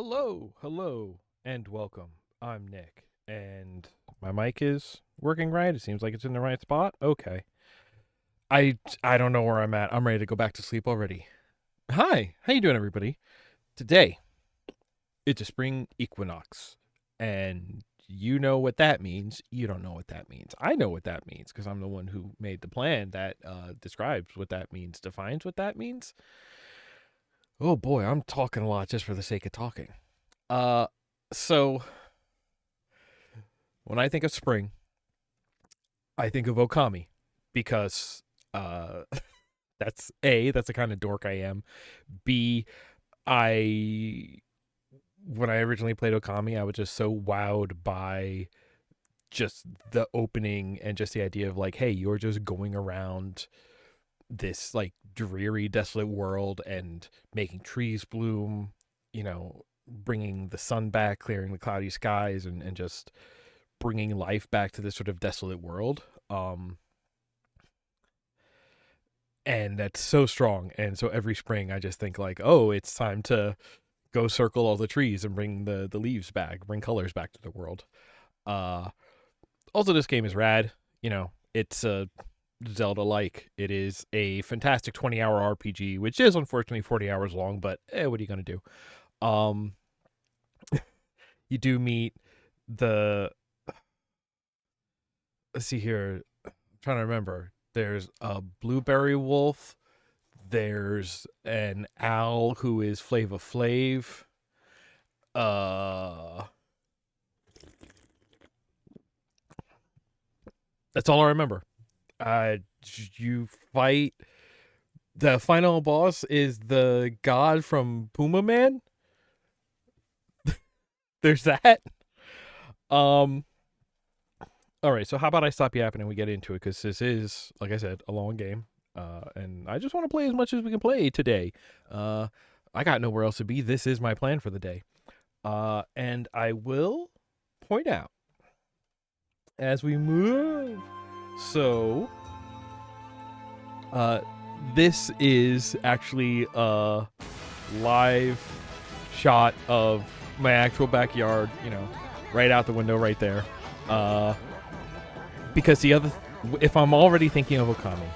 Hello, and welcome. I'm Nick, and my mic is working right. It seems like it's in the right spot. Okay. I don't know where I'm at. I'm ready to go back to sleep already. Hi, how you doing, everybody? Today, it's a spring equinox, and you know what that means. You don't know what that means. I know what that means because I'm the one who made the plan that describes what that means, defines what that means. Oh boy, I'm talking a lot just for the sake of talking. Uh, so when I think of spring, I think of Okami because uh that's the kind of dork I am. B I when I originally played Okami, I was just so wowed by just the opening and just the idea of like, hey, you're just going around this like dreary, desolate world and making trees bloom, bringing the sun back, clearing the cloudy skies, and just bringing life back to this sort of desolate world. And that's so strong. And so every spring, I just think like, oh, it's time to go circle all the trees and bring the leaves back, bring colors back to the world. Uh, Also, this game is rad. It's a Zelda like. It is a fantastic 20-hour RPG, which is unfortunately 40 hours long, but what are you going to do? Um, you do meet the. Let's see here. I'm trying to remember. There's a blueberry wolf. There's an owl who is Flava Flav. Uh, that's all I remember. You fight. The final boss is the god from Puma Man. There's that. Um. All right. So how about I stop yapping and we get into it because this is, like I said, a long game. And I just want to play as much as we can play today. I got nowhere else to be. This is my plan for the day. And I will point out as we move. So, this is actually a live shot of my actual backyard, right out the window right there. Because if I'm already thinking of Okami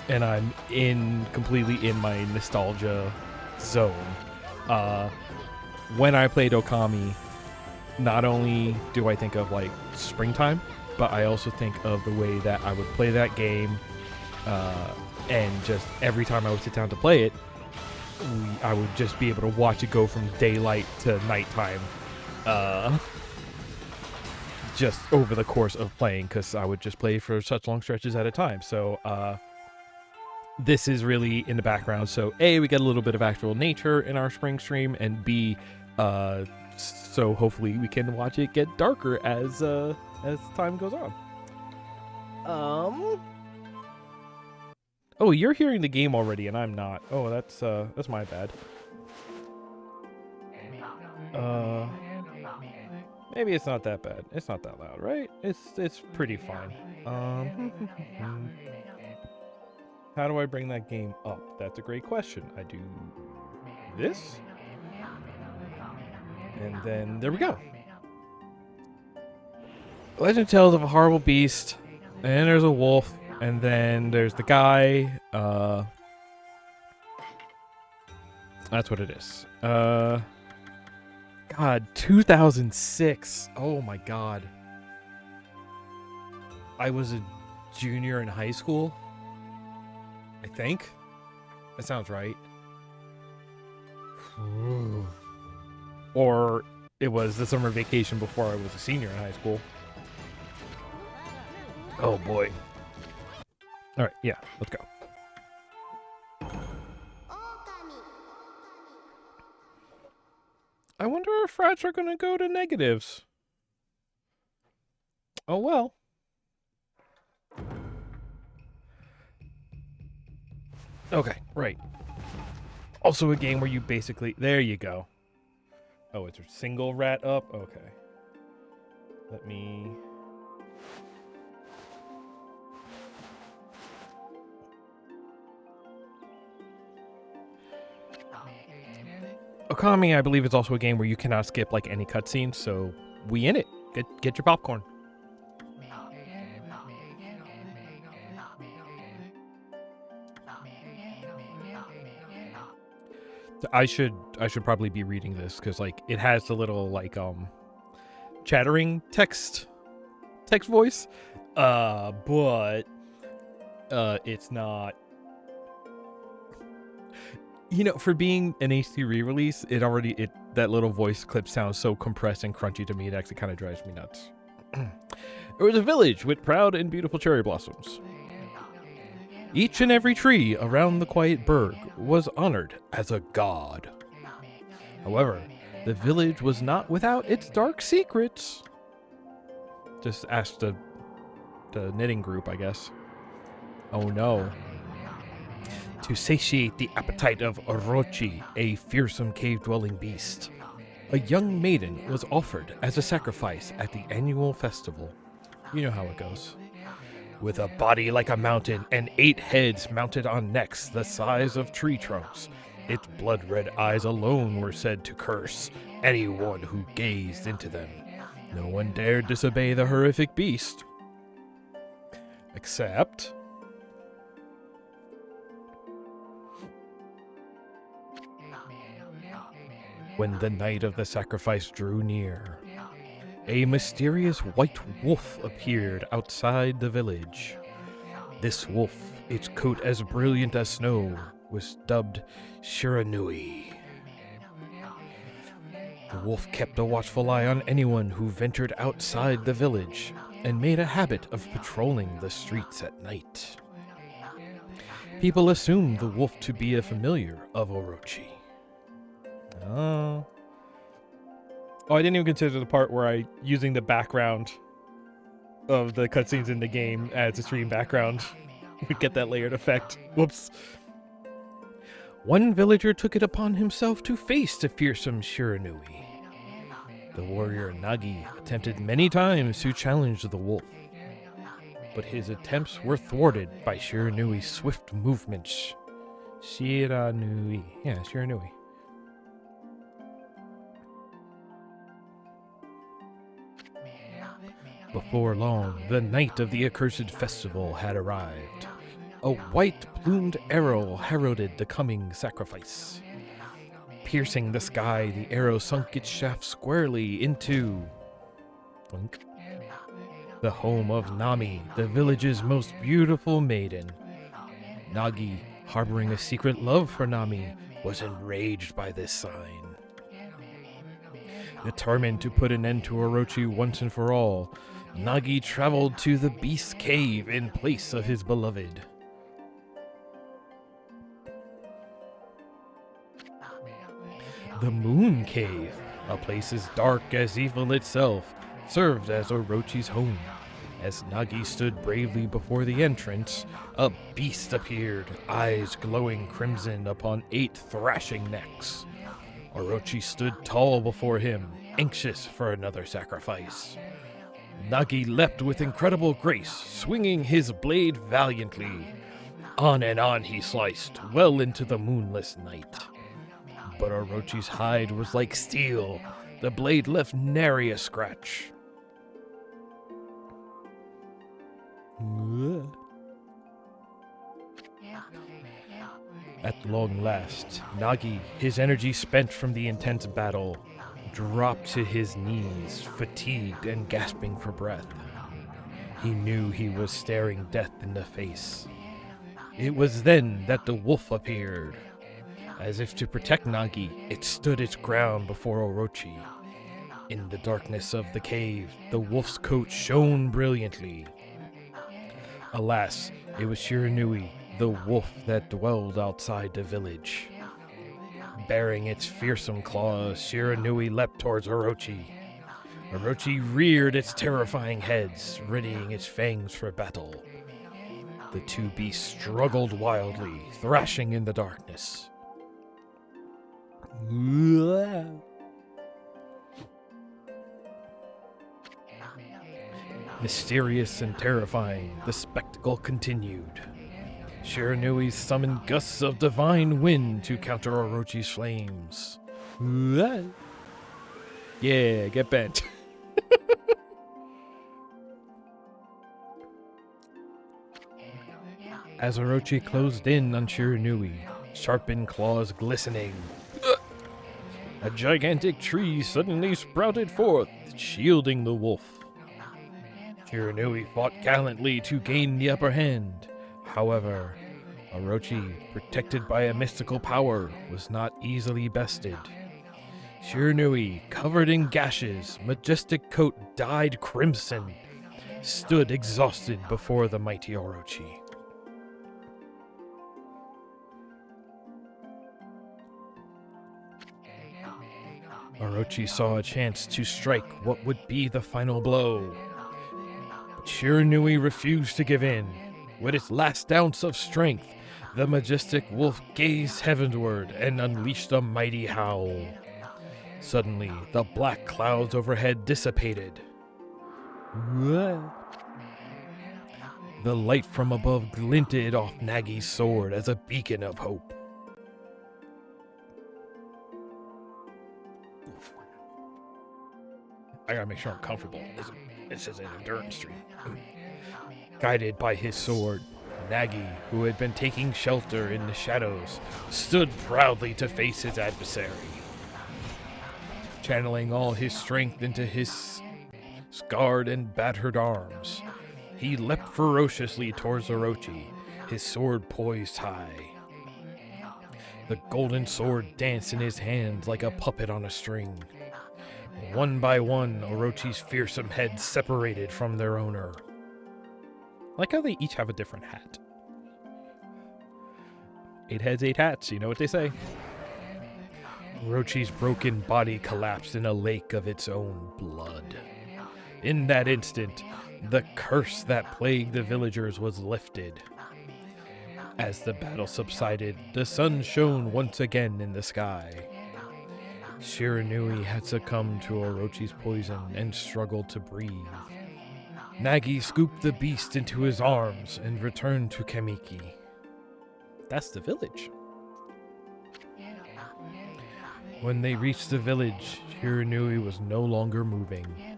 and I'm completely in my nostalgia zone, when I played Okami, not only do I think of like springtime, but I also think of the way that I would play that game, and just every time I would sit down to play it, I would just be able to watch it go from daylight to nighttime, just over the course of playing, because I would just play for such long stretches at a time. So this is really in the background. So A, we get a little bit of actual nature in our spring stream, and B, so hopefully we can watch it get darker as time goes on. Oh, you're hearing the game already, and I'm not. Oh, that's my bad. Maybe it's not that bad. It's not that loud, right? It's pretty fine. How do I bring that game up? That's a great question. I do this, and then there we go. Legend Tales of a Horrible Beast, and there's a wolf, and then there's the guy. That's what it is. God, 2006. Oh my God. I was a junior in high school. I think. That sounds right. Or it was the summer vacation before I was a senior in high school. Oh boy. All right, yeah, let's go. I wonder if rats are gonna go to negatives. Oh well. Okay, right. Also a game where you basically... There you go. Oh, it's a single rat up? Okay. Let me... Okami, I believe, is also a game where you cannot skip like any cutscenes, so we in it. Get your popcorn. I should probably be reading this because like it has the little like chattering text voice, but it's not. You know, for being an HD re-release, that little voice clip sounds so compressed and crunchy to me. It actually kind of drives me nuts. It was a village with proud and beautiful cherry blossoms. Each and every tree around the quiet burg was honored as a god. However, the village was not without its dark secrets. Just ask the knitting group, I guess. Oh no. To satiate the appetite of Orochi, a fearsome cave-dwelling beast, a young maiden was offered as a sacrifice at the annual festival. You know how it goes. With a body like a mountain and 8 heads mounted on necks the size of tree trunks, its blood-red eyes alone were said to curse anyone who gazed into them. No one dared disobey the horrific beast. Except... when the night of the sacrifice drew near, a mysterious white wolf appeared outside the village. This wolf, its coat as brilliant as snow, was dubbed Shiranui. The wolf kept a watchful eye on anyone who ventured outside the village and made a habit of patrolling the streets at night. People assumed the wolf to be a familiar of Orochi. Oh, I didn't even consider the part where I using the background of the cutscenes in the game as a stream background. We get that layered effect. Whoops. One villager took it upon himself to face the fearsome Shiranui. The warrior Nagi attempted many times to challenge the wolf, but his attempts were thwarted by Shiranui's swift movements. Shiranui. Yeah, Shiranui. Before long, the night of the accursed festival had arrived. A white-plumed arrow heralded the coming sacrifice. Piercing the sky, the arrow sunk its shaft squarely into... Blink. The home of Nami, the village's most beautiful maiden. Nagi, harboring a secret love for Nami, was enraged by this sign. Determined to put an end to Orochi once and for all, Nagi traveled to the Beast's Cave in place of his beloved. The Moon Cave, a place as dark as evil itself, served as Orochi's home. As Nagi stood bravely before the entrance, a beast appeared, eyes glowing crimson upon 8 thrashing necks. Orochi stood tall before him, anxious for another sacrifice. Nagi leapt with incredible grace, swinging his blade valiantly. On and on he sliced, well into the moonless night. But Orochi's hide was like steel. The blade left nary a scratch. At long last, Nagi, his energy spent from the intense battle, dropped to his knees, fatigued and gasping for breath. He knew he was staring death in the face. It was then that the wolf appeared. As if to protect Nagi, it stood its ground before Orochi. In the darkness of the cave, the wolf's coat shone brilliantly. Alas, it was Shiranui, the wolf that dwelled outside the village. Bearing its fearsome claws, Shiranui leapt towards Orochi. Orochi reared its terrifying heads, readying its fangs for battle. The two beasts struggled wildly, thrashing in the darkness. Mysterious and terrifying, the spectacle continued. Shiranui summoned gusts of divine wind to counter Orochi's flames. Yeah, get bent. As Orochi closed in on Shiranui, sharpened claws glistening, a gigantic tree suddenly sprouted forth, shielding the wolf. Shiranui fought gallantly to gain the upper hand. However, Orochi, protected by a mystical power, was not easily bested. Shiranui, covered in gashes, majestic coat dyed crimson, stood exhausted before the mighty Orochi. Orochi saw a chance to strike what would be the final blow. But Shiranui refused to give in. With its last ounce of strength, the majestic wolf gazed heavenward and unleashed a mighty howl. Suddenly, the black clouds overhead dissipated. The light from above glinted off Nagi's sword as a beacon of hope. I gotta make sure I'm comfortable. This is an endurance stream. Guided by his sword, Nagi, who had been taking shelter in the shadows, stood proudly to face his adversary. Channeling all his strength into his scarred and battered arms, he leapt ferociously towards Orochi, his sword poised high. The golden sword danced in his hands like a puppet on a string. One by one, Orochi's fearsome heads separated from their owner. Like how they each have a different hat. 8 heads, 8 hats, you know what they say. Orochi's broken body collapsed in a lake of its own blood. In that instant, the curse that plagued the villagers was lifted. As the battle subsided, the sun shone once again in the sky. Shiranui had succumbed to Orochi's poison and struggled to breathe. Nagi scooped the beast into his arms and returned to Kamiki. That's the village. When they reached the village, Shiranui was no longer moving.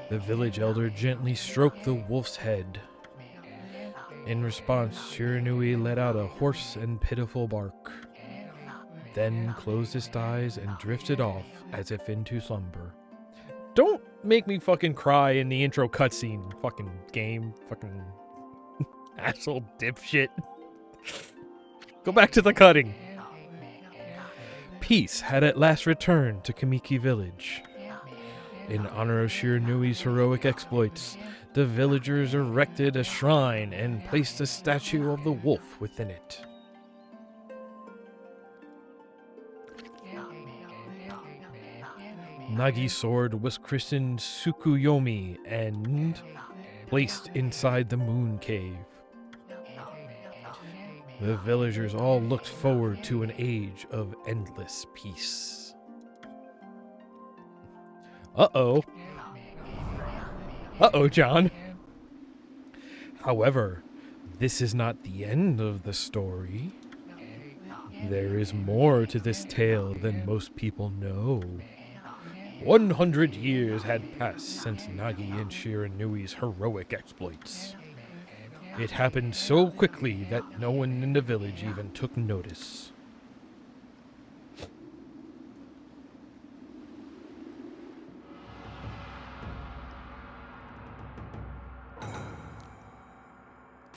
The village elder gently stroked the wolf's head. In response, Shiranui let out a hoarse and pitiful bark, then closed his eyes and drifted off as if into slumber. Don't make me fucking cry in the intro cutscene, fucking game, fucking asshole dipshit. Go back to the cutting. Peace had at last returned to Kamiki village. In honor of Shiranui's heroic exploits, the villagers erected a shrine and placed a statue of the wolf within it. Nagi's sword was christened Tsukuyomi and placed inside the moon cave. The villagers all looked forward to an age of endless peace. Uh-oh. Uh-oh, John. However, this is not the end of the story. There is more to this tale than most people know. 100 years had passed since Nagi and Shiranui's heroic exploits. It happened so quickly that no one in the village even took notice.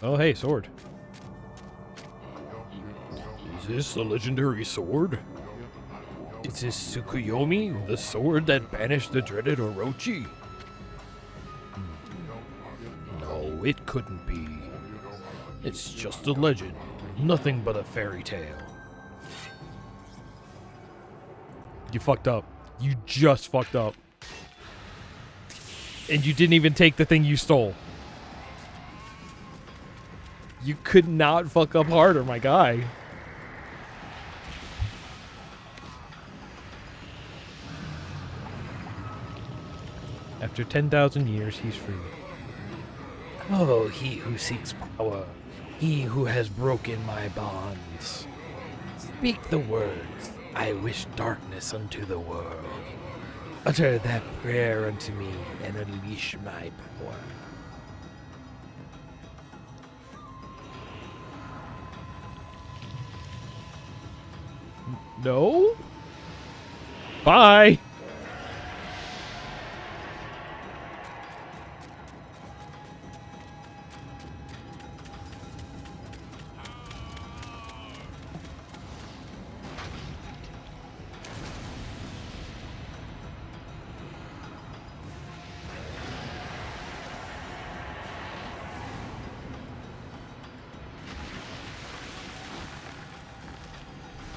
Oh, hey, sword. Is this the legendary sword? Is this Tsukuyomi, the sword that banished the dreaded Orochi? No, it couldn't be. It's just a legend, nothing but a fairy tale. You fucked up. You just fucked up. And you didn't even take the thing you stole. You could not fuck up harder, my guy. After 10,000 years, he's free. Oh, he who seeks power, he who has broken my bonds. Speak the words. I wish darkness unto the world. Utter that prayer unto me and unleash my power. No? Bye!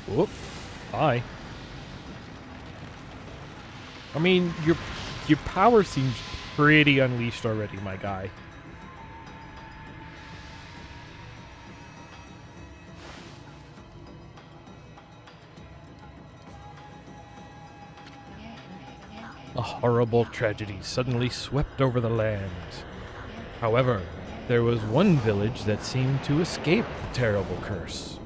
Whoop. Bye. I mean, your power seems pretty unleashed already, my guy. A horrible tragedy suddenly swept over the land. However, there was one village that seemed to escape the terrible curse.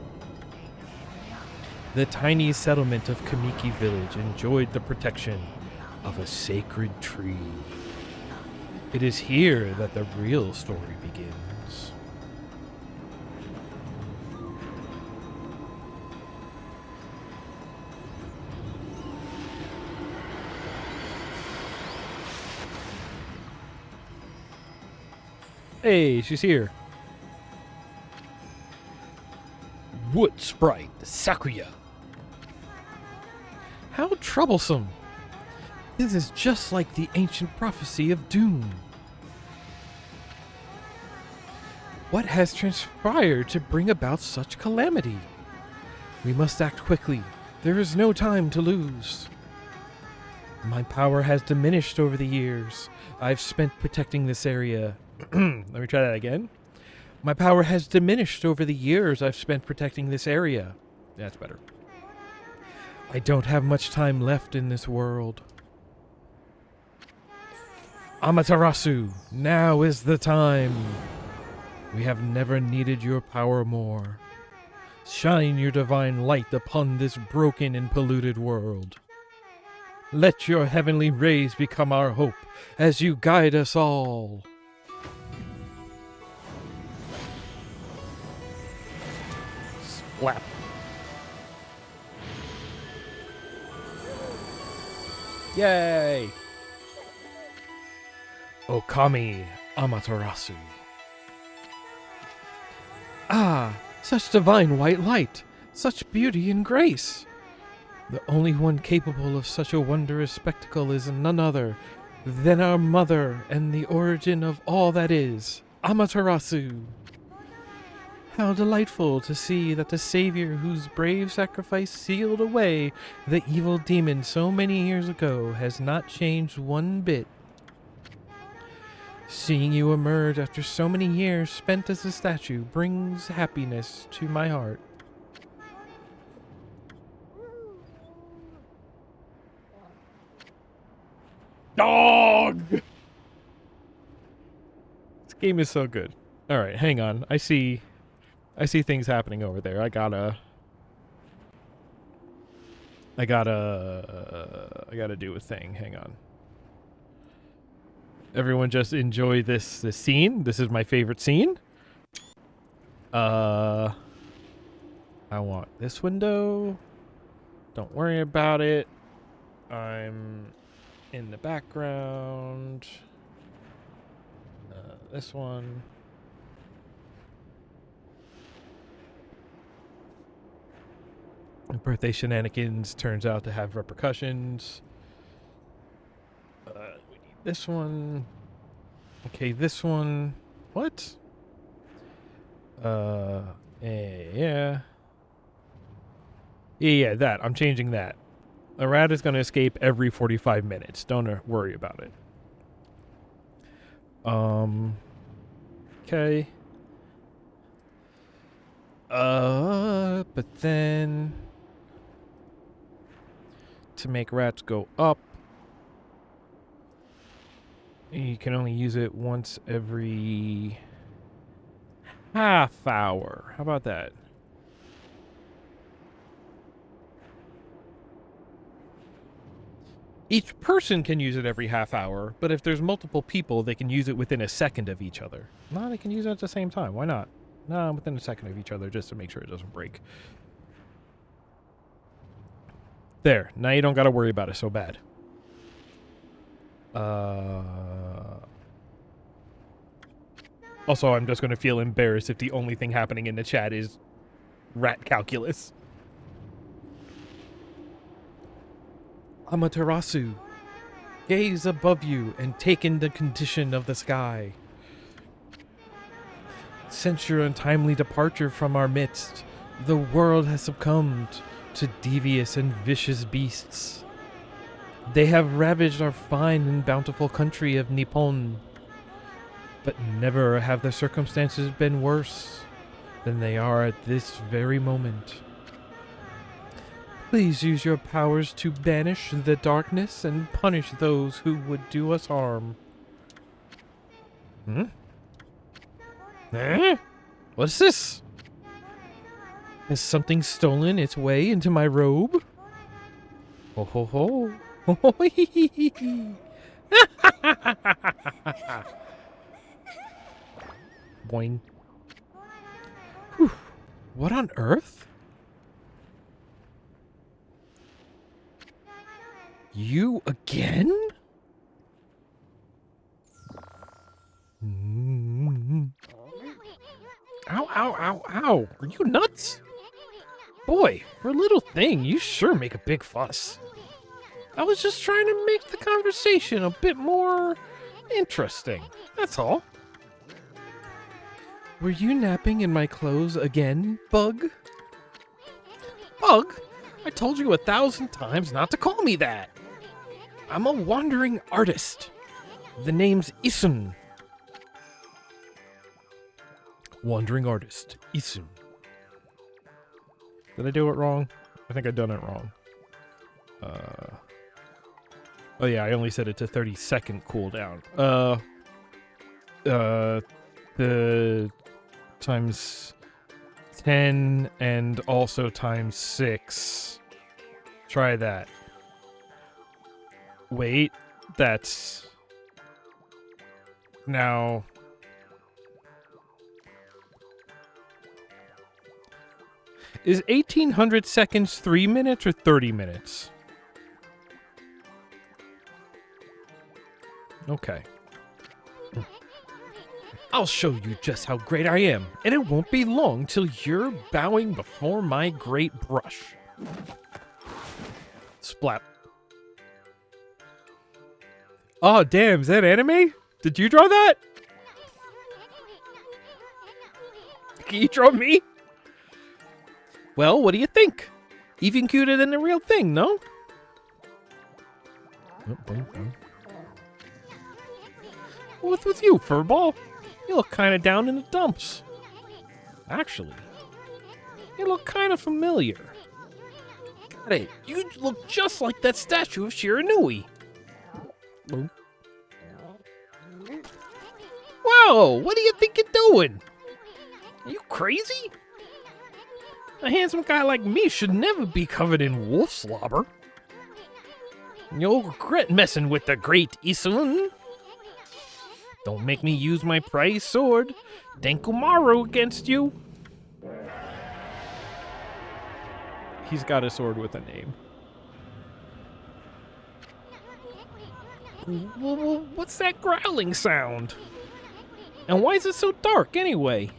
The tiny settlement of Kamiki Village enjoyed the protection of a sacred tree. It is here that the real story begins. Hey, she's here. Wood Sprite, Sakuya. How troublesome. This is just like the ancient prophecy of doom. What has transpired to bring about such calamity? We must act quickly. There is no time to lose. My power has diminished over the years I've spent protecting this area. Let me try that again. My power has diminished over the years I've spent protecting this area. That's better. I don't have much time left in this world. Amaterasu, now is the time. We have never needed your power more. Shine your divine light upon this broken and polluted world. Let your heavenly rays become our hope as you guide us all. Slap. Yay! Okami Amaterasu. Ah, such divine white light, such beauty and grace. The only one capable of such a wondrous spectacle is none other than our mother and the origin of all that is, Amaterasu. How delightful to see that the savior whose brave sacrifice sealed away the evil demon so many years ago has not changed one bit. Seeing you emerge after so many years spent as a statue brings happiness to my heart. Dog! This game is so good. Alright, hang on. I see things happening over there. I gotta do a thing. Hang on. Everyone just enjoy this scene. This is my favorite scene. I want this window. Don't worry about it. I'm in the background. This one. Birthday shenanigans turns out to have repercussions. We need this one. Okay, this one. What? Yeah. Yeah, that. I'm changing that. A rat is going to escape every 45 minutes. Don't worry about it. Okay. But then to make rats go up, you can only use it once every half hour. How about that? Each person can use it every half hour, but if there's multiple people, they can use it within a second of each other. No, they can use it at the same time. Why not? No, within a second of each other, just to make sure it doesn't break. There. Now you don't got to worry about it so bad. Also, I'm just going to feel embarrassed if the only thing happening in the chat is rat calculus. Amaterasu, gaze above you and take in the condition of the sky. Since your untimely departure from our midst, the world has succumbed to devious and vicious beasts. They have ravaged our fine and bountiful country of Nippon, but never have the circumstances been worse than they are at this very moment. Please use your powers to banish the darkness and punish those who would do us harm. What's this? Has something stolen its way into my robe? Ho ho ho. Ho ho hee hee hee hee. Boing. Whew. What on earth? You again? Ow, ow, ow, ow. Are you nuts? Boy, for a little thing, you sure make a big fuss. I was just trying to make the conversation a bit more interesting. That's all. Were you napping in my clothes again, Bug? Bug? I told you 1,000 times not to call me that. I'm a wandering artist. The name's Isun. Wandering artist, Isun. Did I do it wrong? I think I done it wrong. Oh yeah, I only set it to 30-second cooldown. The times 10 and also times 6. Try that. Wait, that's now. Is 1800 seconds 3 minutes or 30 minutes? Okay. I'll show you just how great I am, and it won't be long till you're bowing before my great brush. Splat. Oh, damn, is that anime? Did you draw that? Can you draw me? Well, what do you think? Even cuter than the real thing, no? What's with you, furball? You look kind of down in the dumps. Actually, you look kind of familiar. Got it. You look just like that statue of Shiranui. Whoa, what do you think you're doing? Are you crazy? A handsome guy like me should never be covered in wolf slobber. You'll regret messing with the great Isun. Don't make me use my prized sword, Denkumaru, against you. He's got a sword with a name. What's that growling sound? And why is it so dark anyway?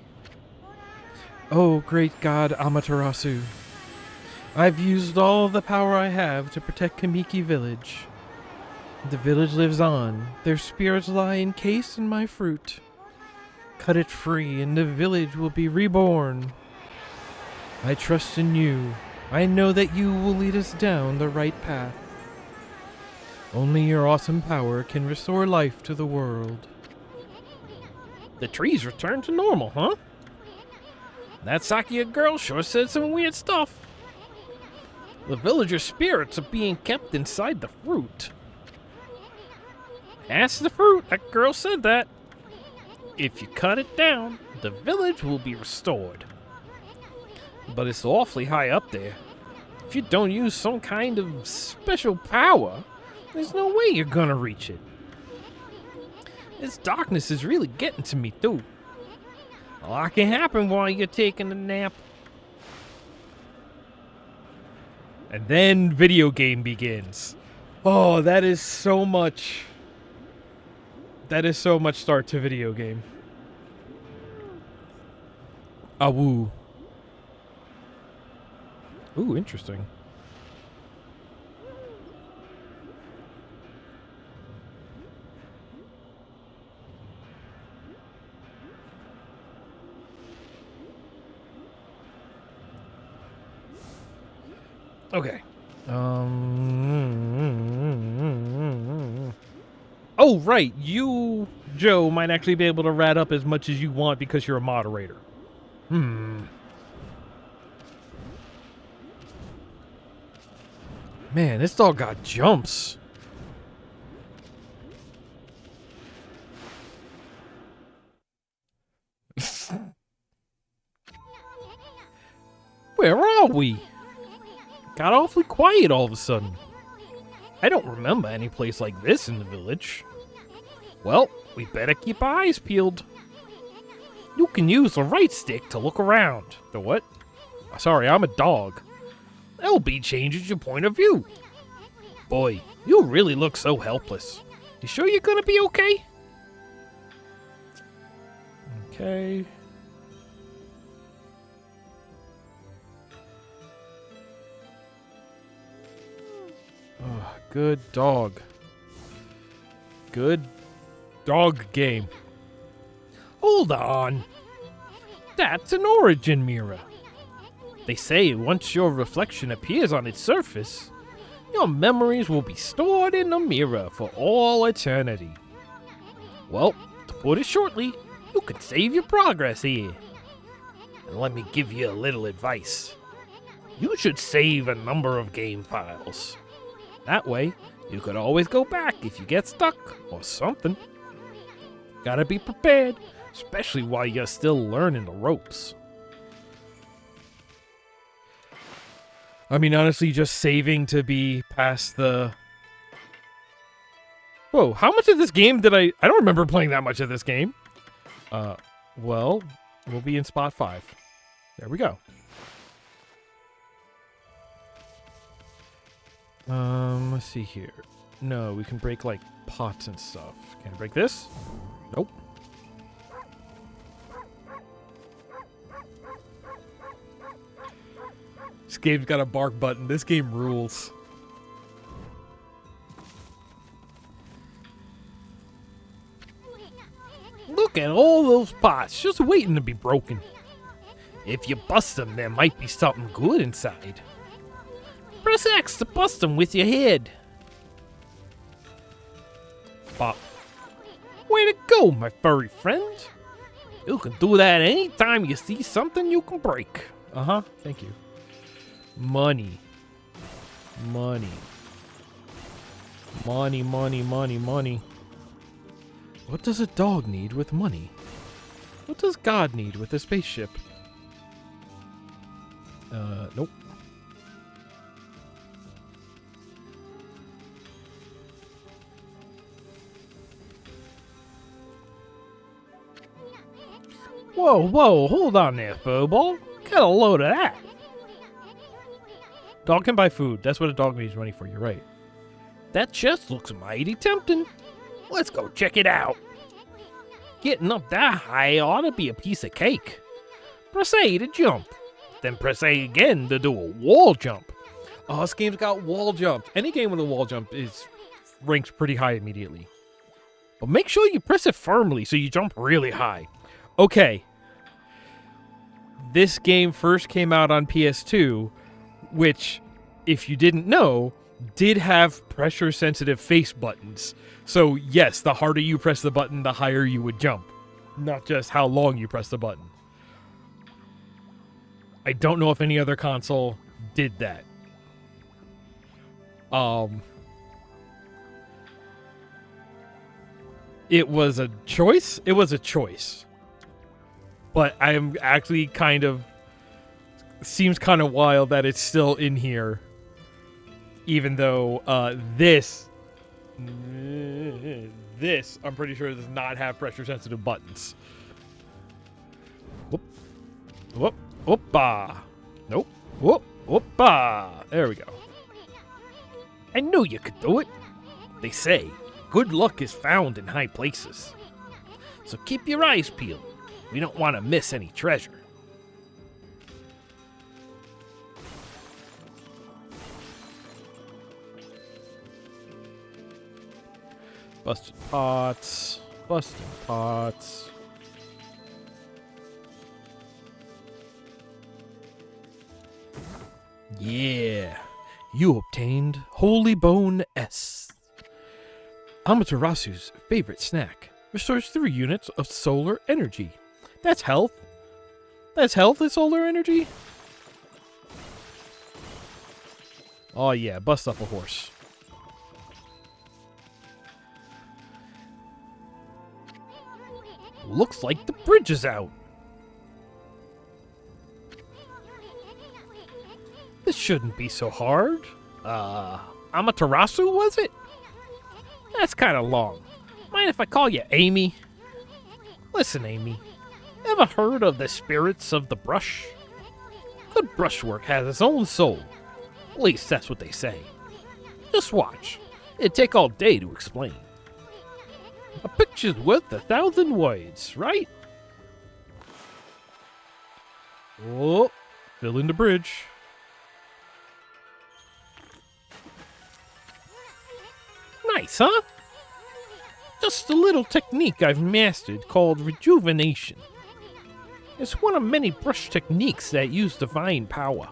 Oh, great God Amaterasu. I've used all the power I have to protect Kamiki Village. The village lives on. Their spirits lie encased in my fruit. Cut it free and the village will be reborn. I trust in you. I know that you will lead us down the right path. Only your awesome power can restore life to the world. The trees return to normal, huh? That Sakia girl sure said some weird stuff. The villager spirits are being kept inside the fruit. Ask the fruit, that girl said that. If you cut it down, the village will be restored. But it's awfully high up there. If you don't use some kind of special power, There's no way you're gonna reach it. This darkness is really getting to me, too. A lot can happen while you're taking a nap. And then video game begins. Oh, that is so much. That is so much start to video game. Awoo. Ooh, interesting. Okay. Oh, right. You, Joe, might actually be able to rat up as much as you want because you're a moderator. Man, this dog got jumps. Where are we? Got awfully quiet all of a sudden. I don't remember any place like this in the village. Well, we better keep our eyes peeled. You can use the right stick to look around. The what? Sorry, I'm a dog. LB changes your point of view. Boy, you really look so helpless. You sure you're gonna be okay? Okay. Oh, good dog. Good dog game. Hold on. That's an origin mirror. They say once your reflection appears on its surface, your memories will be stored in the mirror for all eternity. Well, to put it shortly, you can save your progress here. And let me give you a little advice. You should save a number of game files. That way, you could always go back if you get stuck or something. Gotta be prepared, especially while you're still learning the ropes. I mean, honestly, just saving to be past the... Whoa, how much of this game did I don't remember playing that much of this game. Well, we'll be in spot 5. There we go. Let's see here. No, we can break, like, pots and stuff. Can I break this? Nope. This game's got a bark button. This game rules. Look at all those pots just waiting to be broken. If you bust them, there might be something good inside. Press X to bust them with your head. Pop. Way to go, my furry friend. You can do that anytime you see something you can break. Uh-huh, thank you. Money. Money. Money, money, money, money. What does a dog need with money? What does God need with a spaceship? Nope. Whoa, whoa, hold on there, Furball. Get a load of that. Dog can buy food. That's what a dog needs money for, you're right. That chest looks mighty tempting. Let's go check it out. Getting up that high ought to be a piece of cake. Press A to jump. Then press A again to do a wall jump. Oh, this game's got wall jump. Any game with a wall jump ranks pretty high immediately. But make sure you press it firmly so you jump really high. Okay. This game first came out on PS2, which, if you didn't know, did have pressure-sensitive face buttons. So, yes, the harder you press the button, the higher you would jump. Not just how long you press the button. I don't know if any other console did that. It was a choice. It was a choice. But I'm actually kind of... Seems kind of wild that it's still in here. Even though this This, I'm pretty sure, does not have pressure-sensitive buttons. Whoop. Whoop. Whoop-ah. Nope. Whoop. Whoop-ah. There we go. I knew you could do it. They say, good luck is found in high places. So keep your eyes peeled. We don't want to miss any treasure. Busted pots. Busted pots. Yeah. You obtained Holy Bone S. Amaterasu's favorite snack. Restores 3 units of solar energy. That's health. That's health is solar energy? Oh yeah, bust up a horse. Looks like the bridge is out. This shouldn't be so hard. Amaterasu, was it? That's kind of long. Mind if I call you Amy? Listen, Amy. Ever heard of the spirits of the brush? Good brushwork has its own soul. At least that's what they say. Just watch. It'd take all day to explain. A picture's worth 1,000 words, right? Oh, fill in the bridge. Nice, huh? Just a little technique I've mastered called rejuvenation. It's one of many brush techniques that use divine power.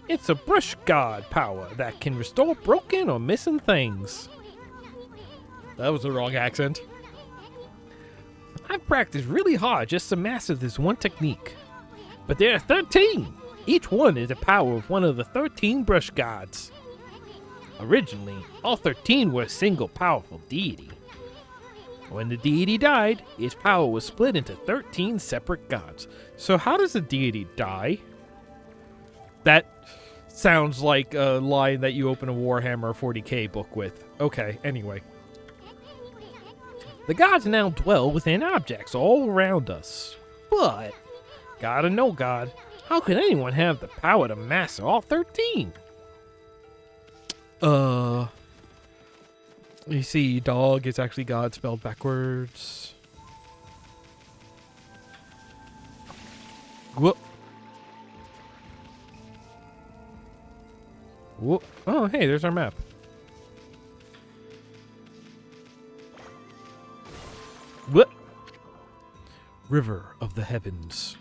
It's a brush god power that can restore broken or missing things. That was the wrong accent. I've practiced really hard just to master this one technique. But there are 13. Each one is a power of one of the 13 brush gods. Originally, all 13 were a single powerful deity. When the deity died, its power was split into 13 separate gods. So how does a deity die? That sounds like a line that you open a Warhammer 40k book with. Okay, anyway. The gods now dwell within objects all around us. But, God or no God, how could anyone have the power to master all 13? You see, dog is actually God spelled backwards. Whoop. Whoop. Oh, hey, there's our map. What? River of the Heavens.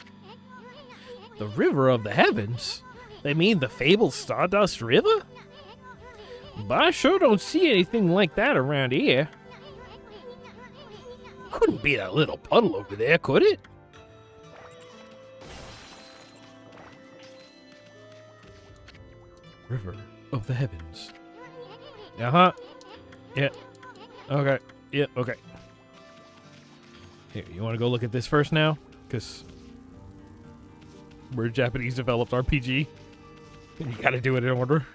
The River of the Heavens? They mean the fabled Stardust River? But I sure don't see anything like that around here. Couldn't be that little puddle over there, could it? River of the Heavens. Uh-huh. Yeah. Okay. Yeah, okay. Here, you want to go look at this first now? Because we're a Japanese developed RPG. And you gotta do it in order.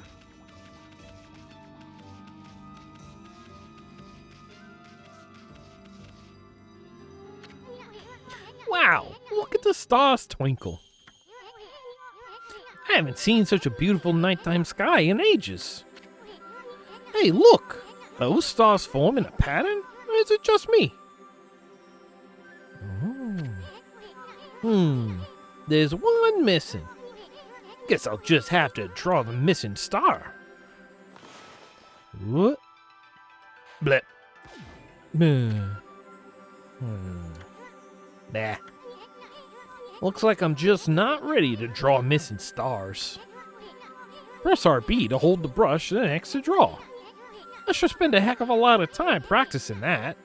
Wow, look at the stars twinkle. I haven't seen such a beautiful nighttime sky in ages. Hey, look! Those stars form in a pattern? Or is it just me? There's one missing. Guess I'll just have to draw the missing star. What? Bleh. Nah. Looks like I'm just not ready to draw missing stars. Press RB to hold the brush and X to draw. I should spend a heck of a lot of time practicing that.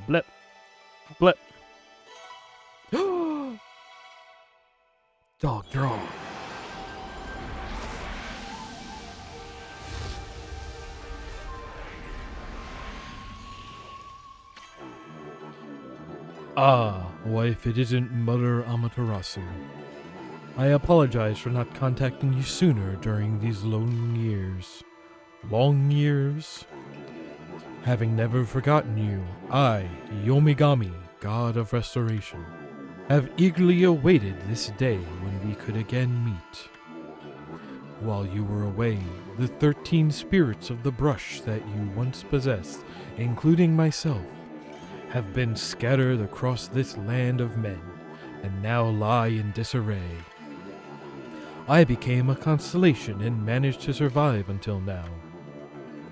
Blip. Blip. Dog draw. Why if it isn't Mother Amaterasu? I apologize for not contacting you sooner during these long years. Long years? Having never forgotten you, I, Yomigami, God of Restoration, have eagerly awaited this day when we could again meet. While you were away, the 13 spirits of the brush that you once possessed, including myself, have been scattered across this land of men, and now lie in disarray. I became a constellation and managed to survive until now.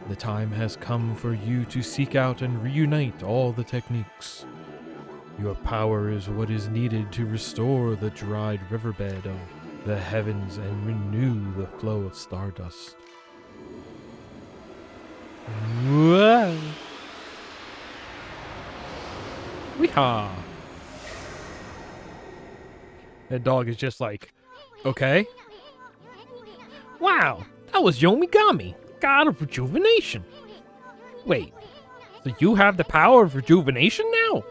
The time has come for you to seek out and reunite all the techniques. Your power is what is needed to restore the dried riverbed of the heavens and renew the flow of stardust. Whoa! Weehaw! That dog is just like, okay. Wow, that was Yomigami, God of Rejuvenation. Wait, so you have the power of rejuvenation now?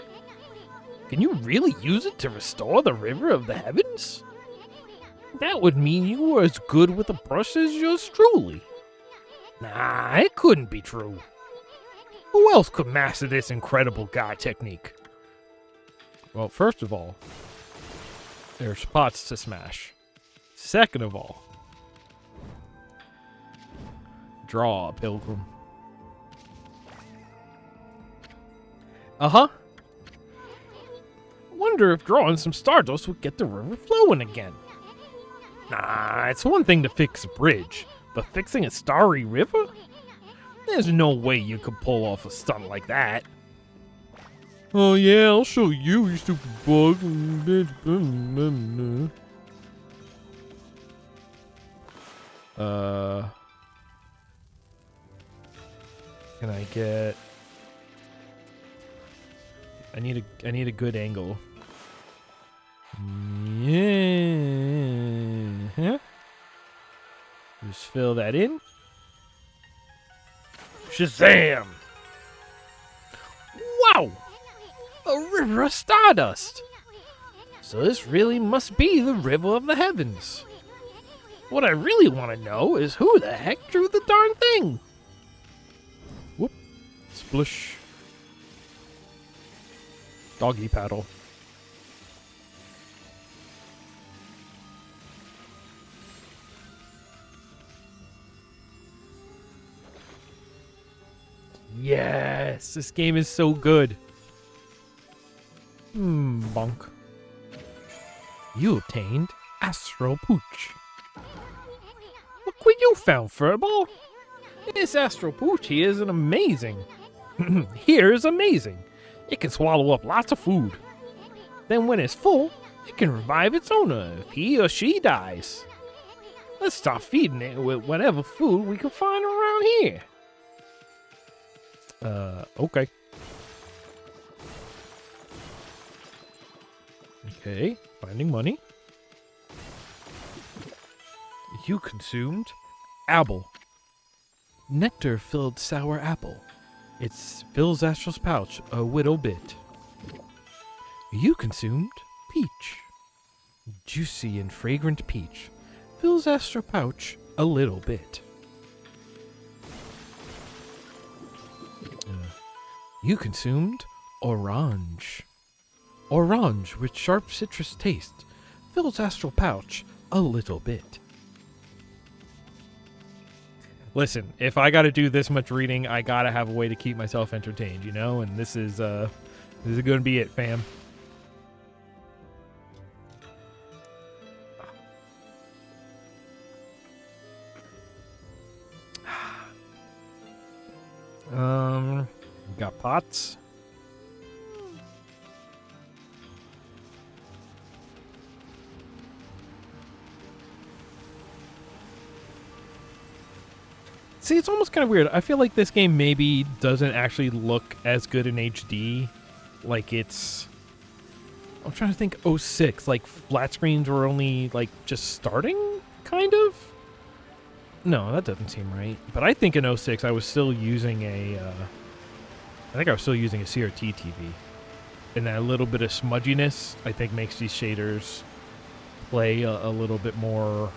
Can you really use it to restore the river of the heavens? That would mean you were as good with a brush as yours truly. Nah, it couldn't be true. Who else could master this incredible god technique? Well, first of all, there are spots to smash. Second of all, draw, pilgrim. Uh-huh. Wonder if drawing some stardust would get the river flowing again. Nah, it's one thing to fix a bridge, but fixing a starry river? There's no way you could pull off a stunt like that. Oh yeah, I'll show you, you stupid bug. Can I get... I need a good angle. Yeah. Just fill that in. Shazam! Wow! A river of stardust! So this really must be the river of the heavens. What I really want to know is who the heck drew the darn thing? Whoop. Splish. Doggy paddle. Yes! This game is so good. Bonk. You obtained Astral Pooch. Look what you found, Furball. This Astral Pooch here is amazing. Here is amazing. It can swallow up lots of food. Then when it's full, it can revive its owner if he or she dies. Let's start feeding it with whatever food we can find around here. Okay. Okay, finding money. You consumed apple. Nectar-filled sour apple. It fills Astral's pouch a little bit. You consumed peach. Juicy and fragrant peach. Fills Astral pouch a little bit. You consumed orange. Orange with sharp citrus taste. Fills Astral pouch a little bit. Listen, if I gotta do this much reading, I gotta have a way to keep myself entertained, you know? And this is gonna be it, fam. Got pots. See, it's almost kind of weird. I feel like this game maybe doesn't actually look as good in HD. Like it's... I'm trying to think 06. Like flat screens were only like just starting, kind of? No, that doesn't seem right. But I think in 06 I was still using a... I think I was still using a CRT TV. And that little bit of smudginess, I think, makes these shaders play a little bit more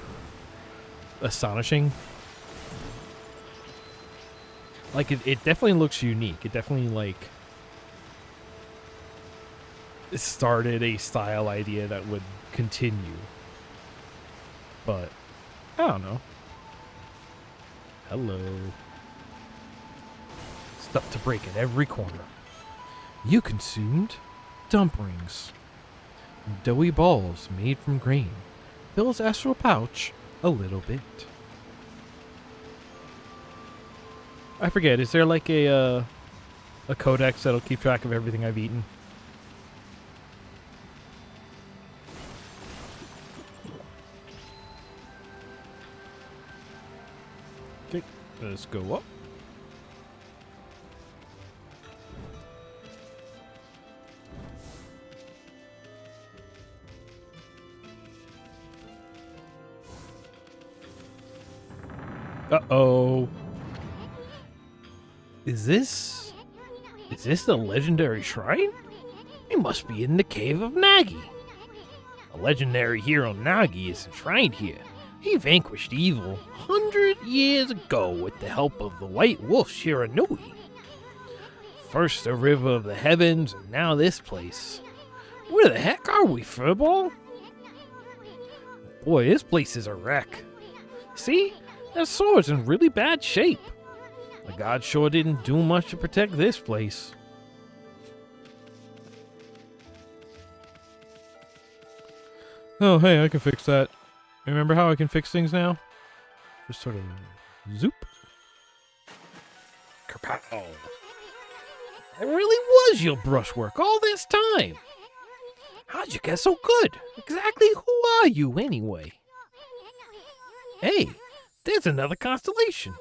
astonishing. Like, it definitely looks unique. It definitely, like, started a style idea that would continue. But, I don't know. Hello. Stuff to break at every corner. You consumed dumplings. Doughy balls made from grain. Fills astral pouch a little bit. I forget, is there like a codex that'll keep track of everything I've eaten? Okay, let's go up. Uh-oh. Is this the legendary shrine? We must be in the cave of Nagi. The legendary hero Nagi is enshrined here. He vanquished evil 100 years ago with the help of the White Wolf Shiranui. First the River of the Heavens, and now this place. Where the heck are we, Furball? Boy, this place is a wreck. See? That sword's in really bad shape. The god sure didn't do much to protect this place. Oh, hey, I can fix that. Remember how I can fix things now? Just sort of zoop. Kerpow. It really was your brushwork all this time. How'd you get so good? Exactly who are you anyway? Hey, there's another constellation.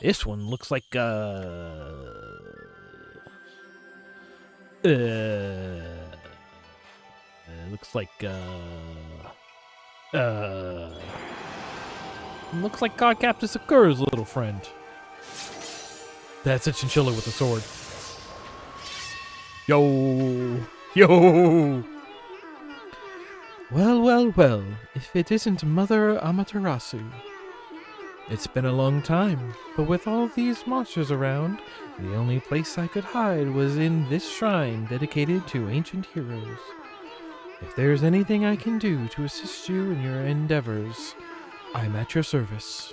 This one looks like, looks like, looks like God Captain Sakura's little friend. That's a chinchilla with a sword. Yo! Yo! Well, well, well, if it isn't Mother Amaterasu. It's been a long time, but with all these monsters around, the only place I could hide was in this shrine dedicated to ancient heroes. If there's anything I can do to assist you in your endeavors, I'm at your service.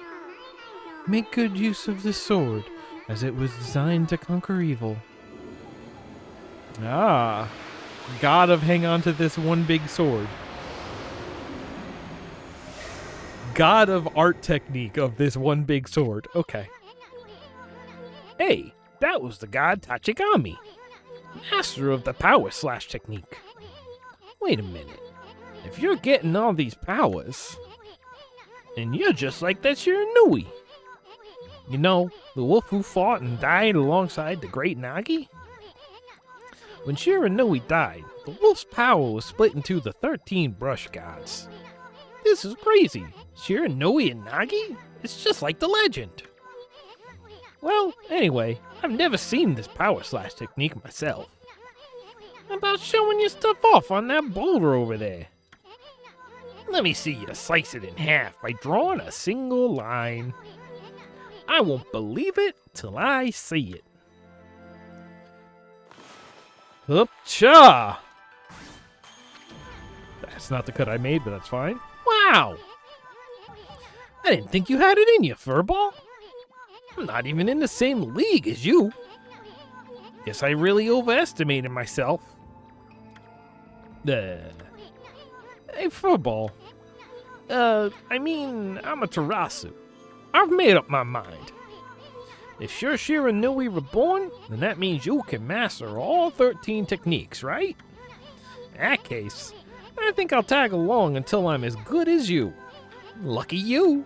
Make good use of this sword, as it was designed to conquer evil. Ah, God of hang on to this one big sword. God of art technique of this one big sword. Okay. Hey, that was the god Tachigami, master of the power slash technique. Wait a minute. If you're getting all these powers, then you're just like that Shiranui. You know, the wolf who fought and died alongside the great Nagi? When Shiranui died, the wolf's power was split into the 13 brush gods. This is crazy. Shiranui and Nagi? It's just like the legend. Well, anyway, I've never seen this power slash technique myself. How about showing your stuff off on that boulder over there? Let me see you slice it in half by drawing a single line. I won't believe it till I see it. Hup-cha! That's not the cut I made, but that's fine. Wow! I didn't think you had it in you, Furball. I'm not even in the same league as you. Guess I really overestimated myself. Hey, Furball. I mean, Amaterasu. I've made up my mind. If you're Shiranui Reborn, then that means you can master all 13 techniques, right? In that case, I think I'll tag along until I'm as good as you. Lucky you.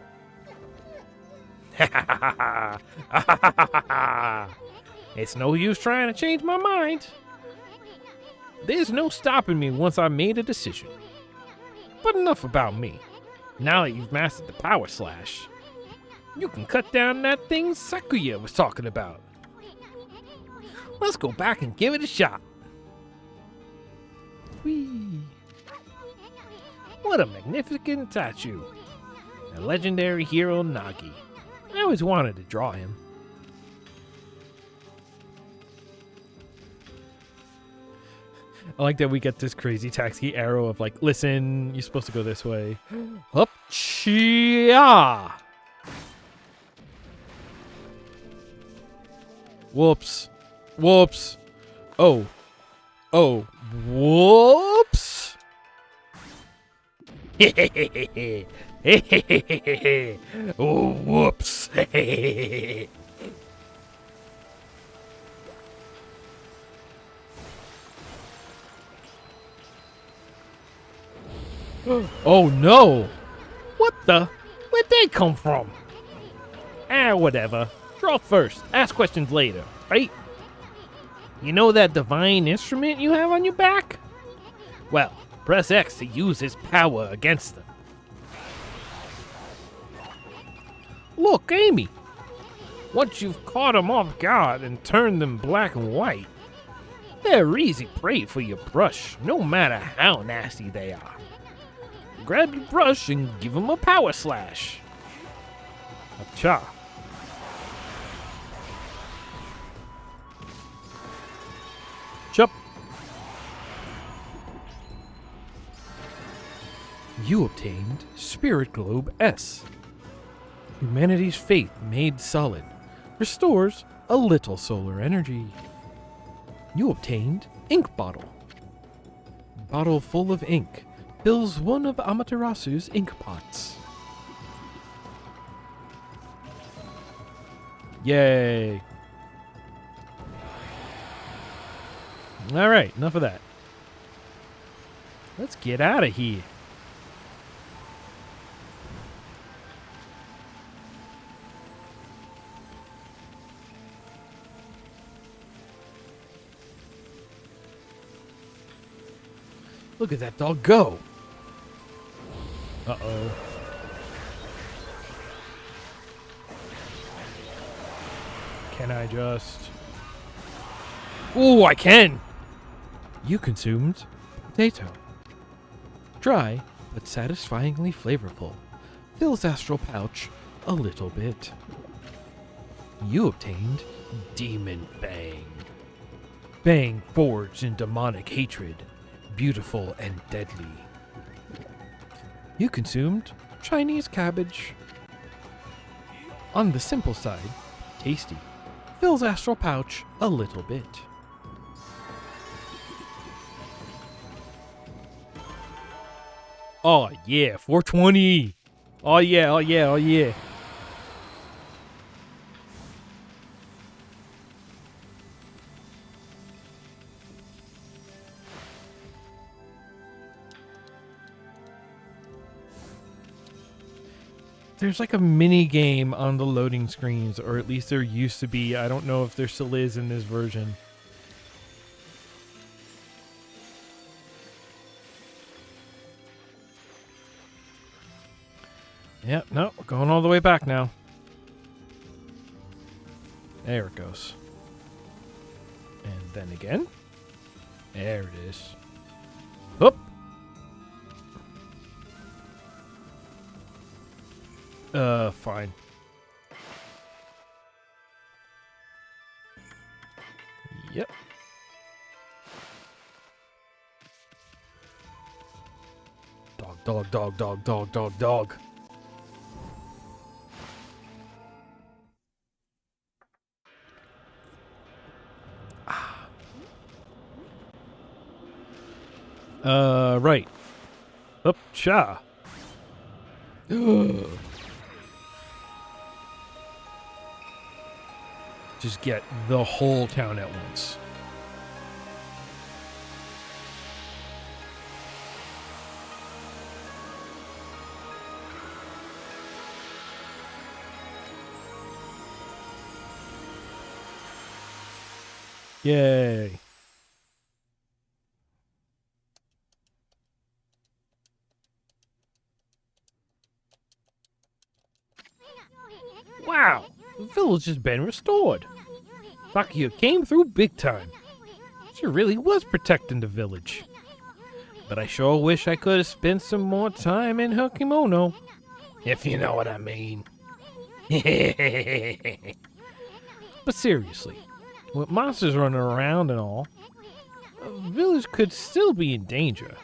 It's no use trying to change my mind. There's no stopping me once I made a decision. But enough about me. Now that you've mastered the power slash, you can cut down that thing Sakuya was talking about. Let's go back and give it a shot. Whee! What a magnificent statue. A legendary hero Nagi. I always wanted to draw him. I like that we get this crazy taxi arrow of like, listen, you're supposed to go this way. Up, chia. Whoops. Whoops. Oh. Oh. Whoops. Oh, whoops. Oh no! What the? Where'd they come from? Ah, whatever. Draw first, ask questions later, right? You know that divine instrument you have on your back? Well, press X to use his power against them. Look, Amy! Once you've caught them off guard and turned them black and white, they're easy prey for your brush, no matter how nasty they are. Grab your brush and give him a power slash. Acha. Chup. You obtained Spirit Globe S. Humanity's faith made solid. Restores a little solar energy. You obtained Ink Bottle. Bottle full of ink. Fills one of Amaterasu's ink pots. Yay. Alright, enough of that. Let's get out of here. Look at that dog go. Uh-oh. Can I just... Ooh, I can! You consumed potato. Dry, but satisfyingly flavorful. Fills astral pouch a little bit. You obtained Demon Fang. Fang forged in demonic hatred. Beautiful and deadly. You consumed Chinese cabbage. On the simple side, tasty. Fills astral pouch a little bit. Oh yeah, 420. Oh yeah, oh yeah, oh yeah. There's like a mini game on the loading screens, or at least there used to be. I don't know if there still is in this version. Yep, no, we're going all the way back now. There it goes. And then again. There it is. Whoop. Fine. Yep. Dog, dog, dog, dog, dog, dog, dog. Right. Up, cha. Just get the whole town at once. Yay. Wow, the village has been restored. Fakia came through big time. She really was protecting the village. But I sure wish I could have spent some more time in her kimono. If you know what I mean. But seriously, with monsters running around and all, a village could still be in danger.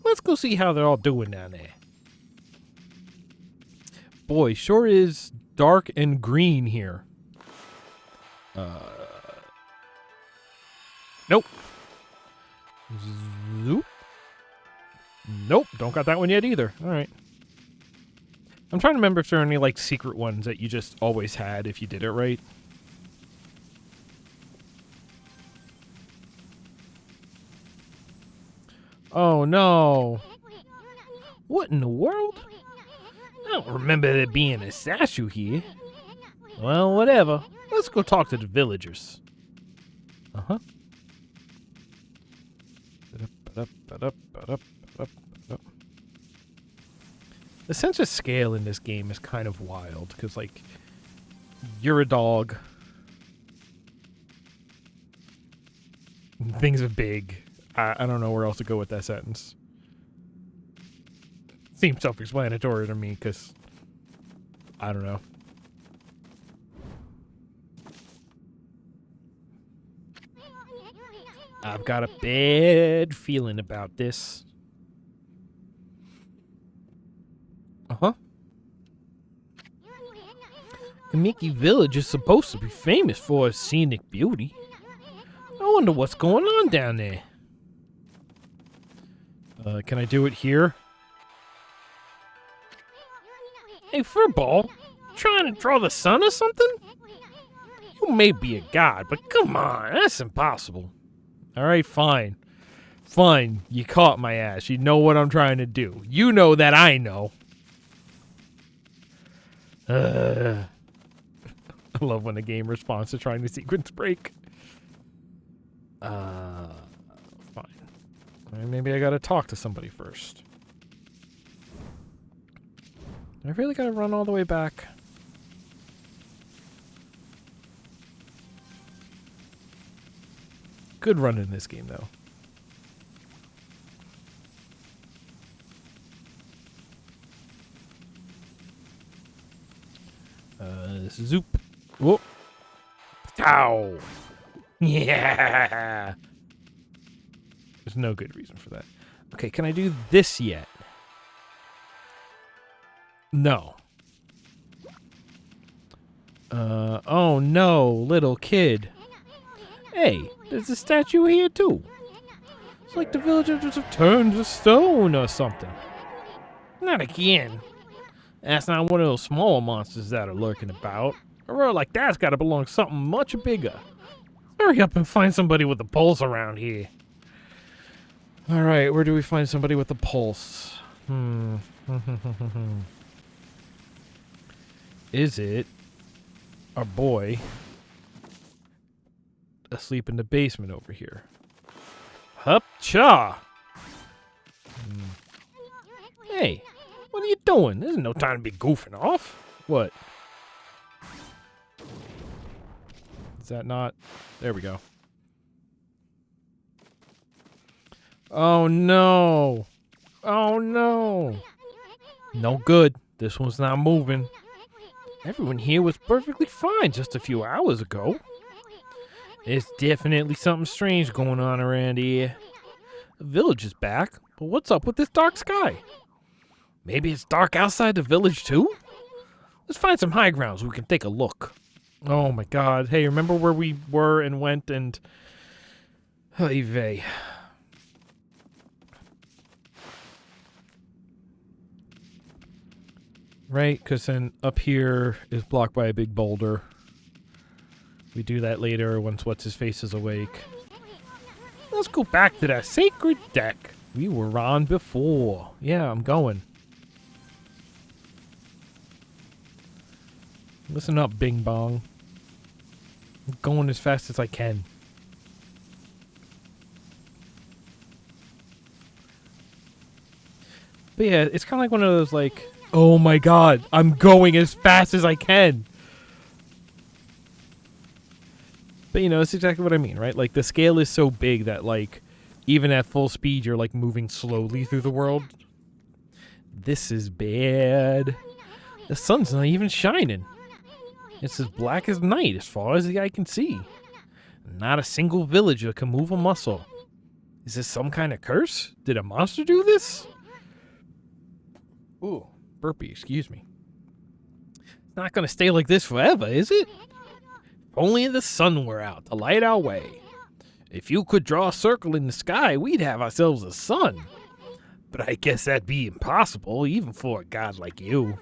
Let's go see how they're all doing down there. Boy, sure is dark and green here. Nope. Zoop. Nope, don't got that one yet either. All right. I'm trying to remember if there are any, like, secret ones that you just always had if you did it right. Oh, no. What in the world? I don't remember there being a statue here. Well, whatever. Let's go talk to the villagers. Uh-huh. The sense of scale in this game is kind of wild, because, like, you're a dog. Things are big. I don't know where else to go with that sentence. Seems self-explanatory to me, because I don't know. I've got a bad feeling about this. Uh-huh. Kamiki Village is supposed to be famous for its scenic beauty. I wonder what's going on down there. Can I do it here? Hey, Furball, trying to draw the sun or something? You may be a god, but come on, that's impossible. Alright, fine. Fine, you caught my ass. You know what I'm trying to do. You know that I know. I love when the game responds to trying to sequence break. Fine. Maybe I gotta talk to somebody first. I really gotta run all the way back. Good run in this game, though. Zoop. Whoop. Ow. Yeah. There's no good reason for that. Okay, can I do this yet? No. Oh no, little kid. Hey, there's a statue here too. It's like the villagers have turned to stone or something. Not again. That's not one of those smaller monsters that are lurking about. A roar like that's gotta belong to something much bigger. Hurry up and find somebody with a pulse around here. Alright, where do we find somebody with a pulse? Is it our boy asleep in the basement over here? Hup-cha! Hey, what are you doing? There's no time to be goofing off. What? Is that not? There we go. Oh no! Oh no! No good. This one's not moving. Everyone here was perfectly fine just a few hours ago. There's definitely something strange going on around here. The village is back, but what's up with this dark sky? Maybe it's dark outside the village too? Let's find some high ground so we can take a look. Oh my god. Hey, remember where we were and went and... Hey, vey. Right, because then up here is blocked by a big boulder. We do that later once What's-His-Face is awake. Let's go back to that sacred deck we were on before. Yeah, I'm going. Listen up, Bing Bong. I'm going as fast as I can. But yeah, it's kind of like one of those, like, oh my god, I'm going as fast as I can. But, you know, it's exactly what I mean, right? Like, the scale is so big that, like, Even at full speed, you're like moving slowly through the world. This is bad. The sun's not even shining. It's as black as night as far as the eye can see. Not a single villager can move a muscle. Is this some kind of curse? Did a monster do this? Ooh, burpee, excuse me. It's not gonna stay like this forever, is it? If only the sun were out to light our way. If you could draw a circle in the sky, we'd have ourselves a sun. But I guess that'd be impossible, even for a god like you.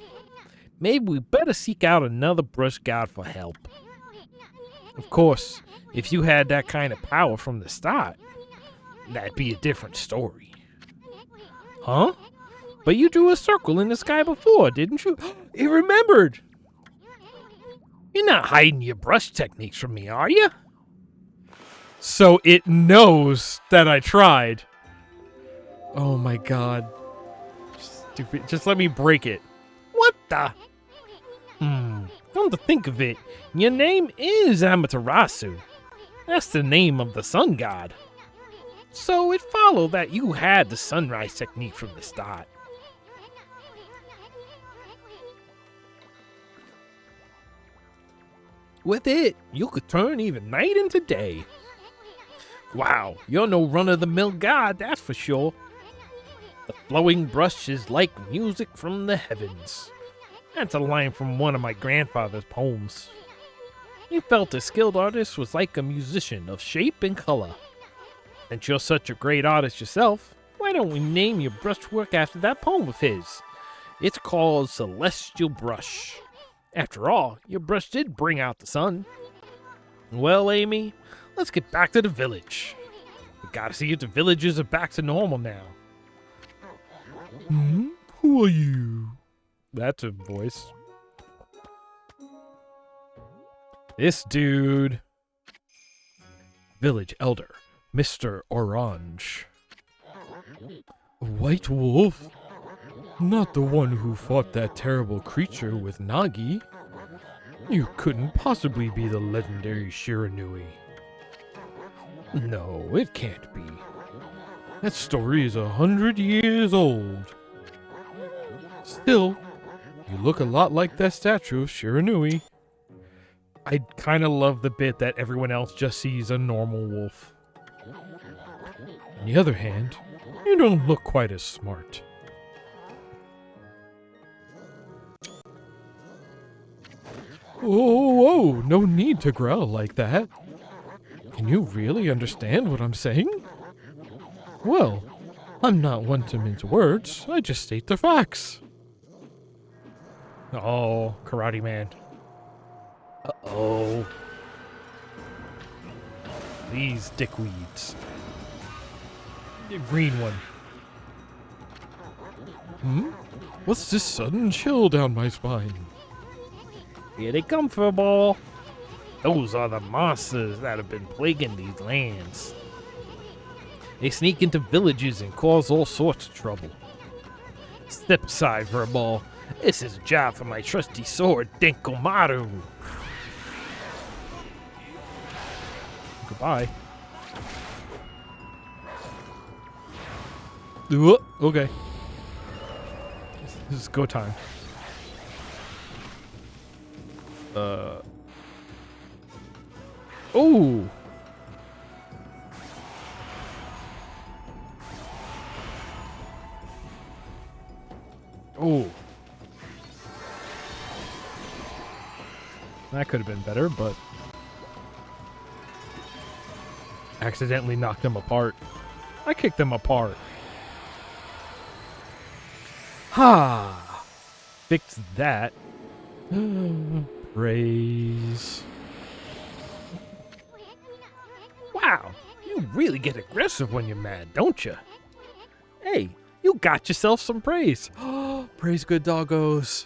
Maybe we better seek out another brush god for help. Of course, if you had that kind of power from the start, that'd be a different story. Huh? But you drew a circle in the sky before, didn't you? It remembered! You're not hiding your brush techniques from me, are you? So it knows that I tried. Oh my god. Stupid. Just let me break it. What the? Come to think of it, your name is Amaterasu. That's the name of the sun god. So it followed that you had the sunrise technique from the start. With it, you could turn even night into day. Wow, you're no run-of-the-mill god, that's for sure. The flowing brush is like music from the heavens. That's a line from one of my grandfather's poems. He felt a skilled artist was like a musician of shape and color. Since you're such a great artist yourself, why don't we name your brushwork after that poem of his? It's called Celestial Brush. After all, your brush did bring out the sun. Well, Amy, let's get back to the village. We gotta see if the villagers are back to normal now. Who are you? That's a voice. This dude. Village Elder, Mr. Orange. A white wolf? Not the one who fought that terrible creature with Nagi. You couldn't possibly be the legendary Shiranui. No, it can't be. That story is 100 years old. Still, you look a lot like that statue of Shiranui. I kind of love the bit that everyone else just sees a normal wolf. On the other hand, you don't look quite as smart. Oh, no need to growl like that. Can you really understand what I'm saying? Well, I'm not one to mince words, I just state the facts. Oh, Karate Man. Uh-oh. These dickweeds. The green one. What's this sudden chill down my spine? Here they come, Furball. Those are the monsters that have been plaguing these lands. They sneak into villages and cause all sorts of trouble. Step aside, Furball. This is a job for my trusty sword, Denkomaru. Goodbye. Okay. This is go time. Oh. Oh. That could have been better, but accidentally knocked them apart. I kicked them apart. Ha! Fixed that. Praise. Wow, you really get aggressive when you're mad, don't you? Hey, you got yourself some praise. Praise good doggos.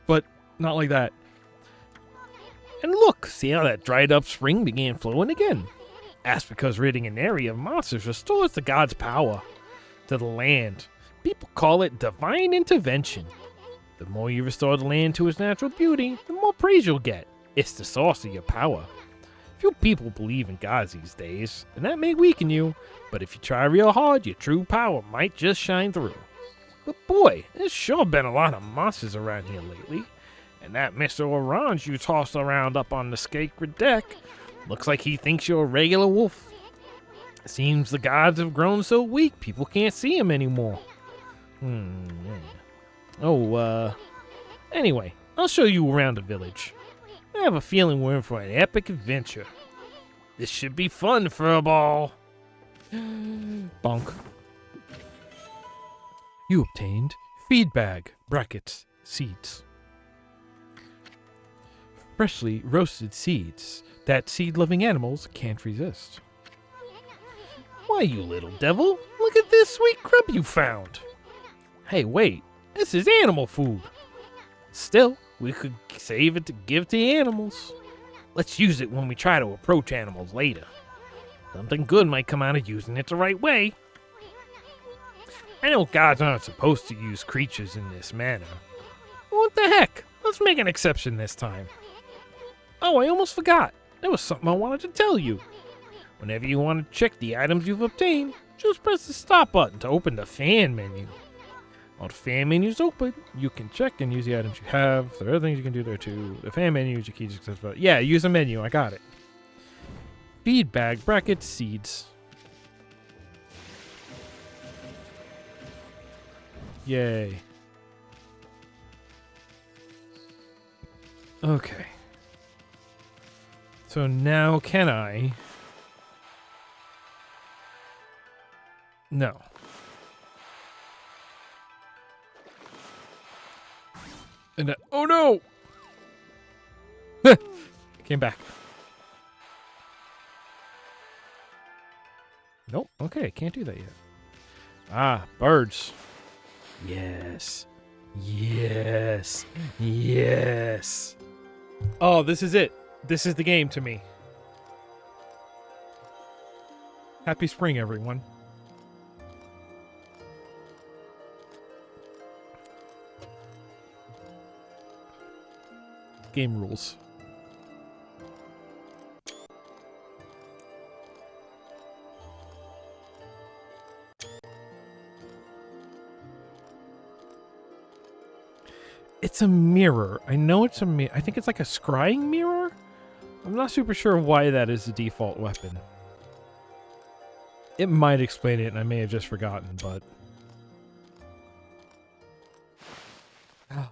But not like that. And look, see how that dried up spring began flowing again? That's because ridding an area of monsters restores the god's power to the land. People call it divine intervention. The more you restore the land to its natural beauty, the more praise you'll get. It's the source of your power. Few people believe in gods these days, and that may weaken you, but if you try real hard, your true power might just shine through. But boy, there's sure been a lot of monsters around here lately, and that Mr. Orange you tossed around up on the sacred deck looks like he thinks you're a regular wolf. Seems the gods have grown so weak, people can't see him anymore. Anyway, I'll show you around the village. I have a feeling we're in for an epic adventure. This should be fun, Furball. Bonk. You obtained feed bag, brackets, seeds. Freshly roasted seeds that seed-loving animals can't resist. Why, you little devil, look at this sweet grub you found. Hey, wait, this is animal food. Still, we could save it to give to animals. Let's use it when we try to approach animals later. Something good might come out of using it the right way. I know gods aren't supposed to use creatures in this manner. But what the heck? Let's make an exception this time. Oh, I almost forgot. There was something I wanted to tell you. Whenever you want to check the items you've obtained, just press the stop button to open the fan menu. While the fan menu is open, you can check and use the items you have. There are other things you can do there too. The fan menu is your key to success. Yeah, use the menu. I got it. Feed bag, brackets, seeds. Yay. Okay. So now can I... No. And oh no! Came back. Nope. Okay, can't do that yet. Ah, birds. Yes. Yes. Yes. Oh, this is it. This is the game to me. Happy spring, everyone. Game rules. It's a mirror. I know it's a mirror. I think it's like a scrying mirror? I'm not super sure why that is the default weapon. It might explain it, and I may have just forgotten, but... Oh,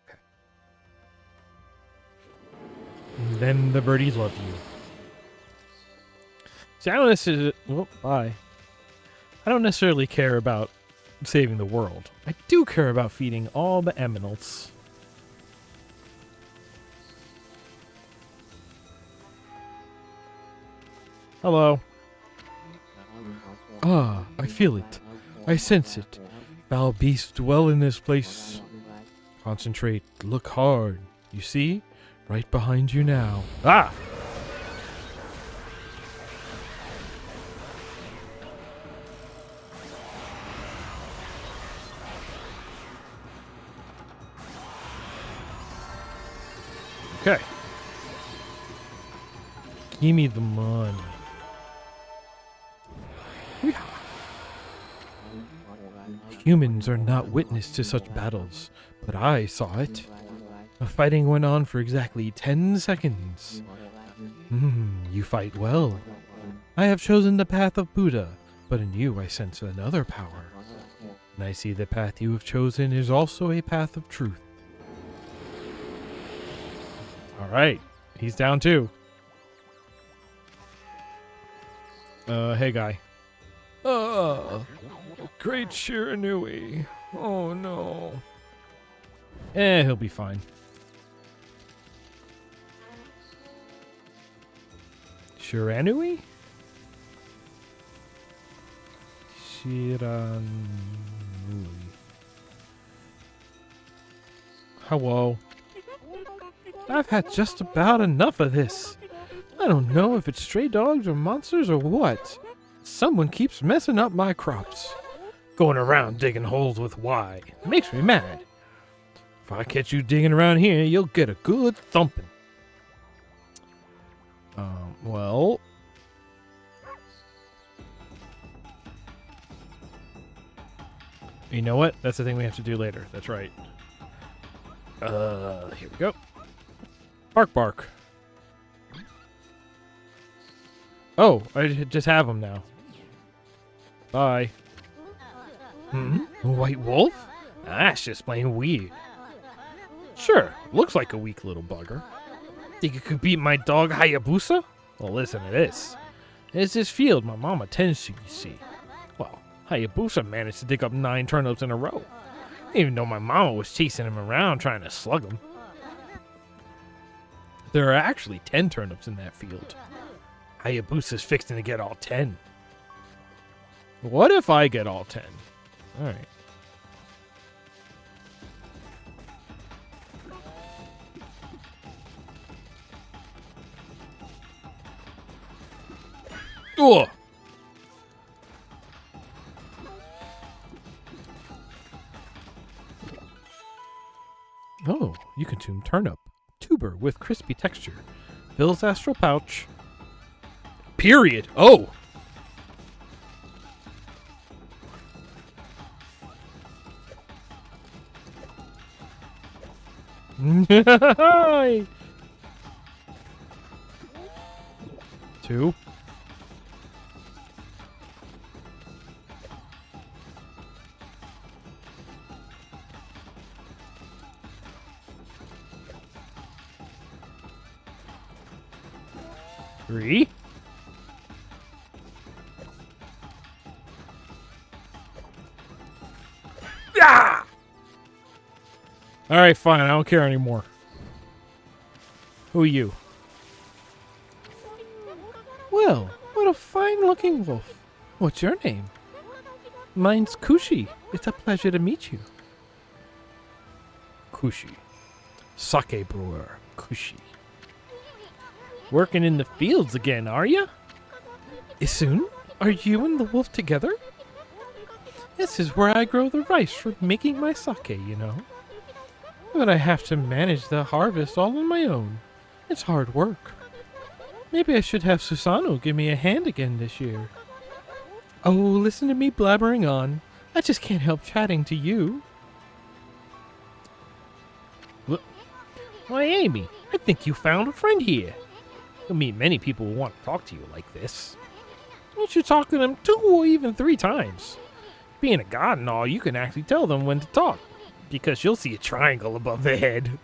okay. And then the birdies love you. See, I don't necessarily... Oh, bye. I don't necessarily care about saving the world. I do care about feeding all the eminals. Hello. Ah, I feel it. I sense it. Foul beasts dwell in this place. Concentrate. Look hard. You see? Right behind you now. Ah! Okay. Give me the money. Humans are not witness to such battles, but I saw it. The fighting went on for exactly 10 seconds. You fight well. I have chosen the path of Buddha, but in you I sense another power. And I see the path you have chosen is also a path of truth. Alright, he's down too. Hey guy. Great Shiranui. Oh no. He'll be fine. Shiranui? Shiranui. Hello. I've had just about enough of this. I don't know if it's stray dogs or monsters or what. Someone keeps messing up my crops. Going around digging holes with Y. It makes me mad. If I catch you digging around here, you'll get a good thumping. Well. You know what? That's the thing we have to do later. That's right. Here we go. Bark, bark. Oh, I just have them now. Bye. Hmm? A white wolf? That's just plain weird. Sure, looks like a weak little bugger. Think you could beat my dog Hayabusa? Well, listen to this. There's this field my mama tends to, you see. Well, Hayabusa managed to dig up 9 turnips in a row. Even though my mama was chasing him around trying to slug him. There are actually 10 turnips in that field. Hayabusa's fixing to get all 10. What if I get all 10? Alright. Ugh! Oh, you consume turnip. Tuber with crispy texture. Fills astral pouch. Period. Oh! Two. Three. Ah! All right, fine. I don't care anymore. Who are you? Well, what a fine-looking wolf. What's your name? Mine's Kushi. It's a pleasure to meet you. Kushi. Sake brewer. Kushi. Working in the fields again, are you? Soon? Are you and the wolf together? This is where I grow the rice for making my sake, you know. But I have to manage the harvest all on my own. It's hard work. Maybe I should have Susano give me a hand again this year. Oh, listen to me blabbering on. I just can't help chatting to you. Why, Amy, I think you found a friend here. You'll meet many people who want to talk to you like this. You should talk to them 2 or even 3 times. Being a god and all, you can actually tell them when to talk, because you'll see a triangle above their head.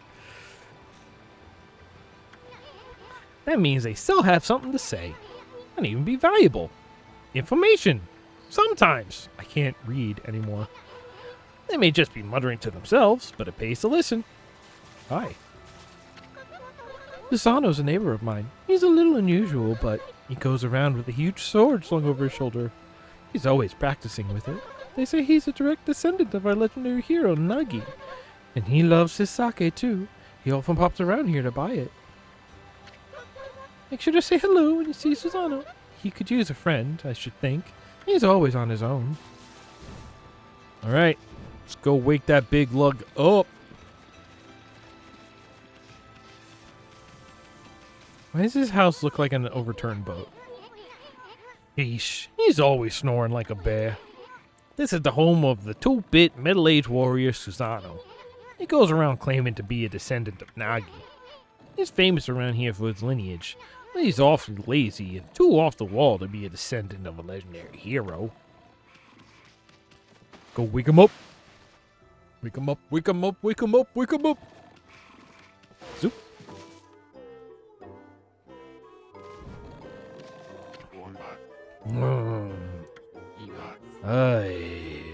That means they still have something to say, and even be valuable. Information. Sometimes. I can't read anymore. They may just be muttering to themselves, but it pays to listen. Hi. Susano's a neighbor of mine. He's a little unusual, but he goes around with a huge sword slung over his shoulder. He's always practicing with it. They say he's a direct descendant of our legendary hero, Nagi. And he loves his sake, too. He often pops around here to buy it. Make sure to say hello when you see Susano. He could use a friend, I should think. He's always on his own. Alright, let's go wake that big lug up. Why does this house look like an overturned boat? Yeesh, he's always snoring like a bear. This is the home of the 2-bit middle-aged warrior Susano. He goes around claiming to be a descendant of Nagi. He's famous around here for his lineage, but he's awfully lazy and too off the wall to be a descendant of a legendary hero. Go wake him up. Wake him up, wake him up, wake him up, wake him up. Zoop. I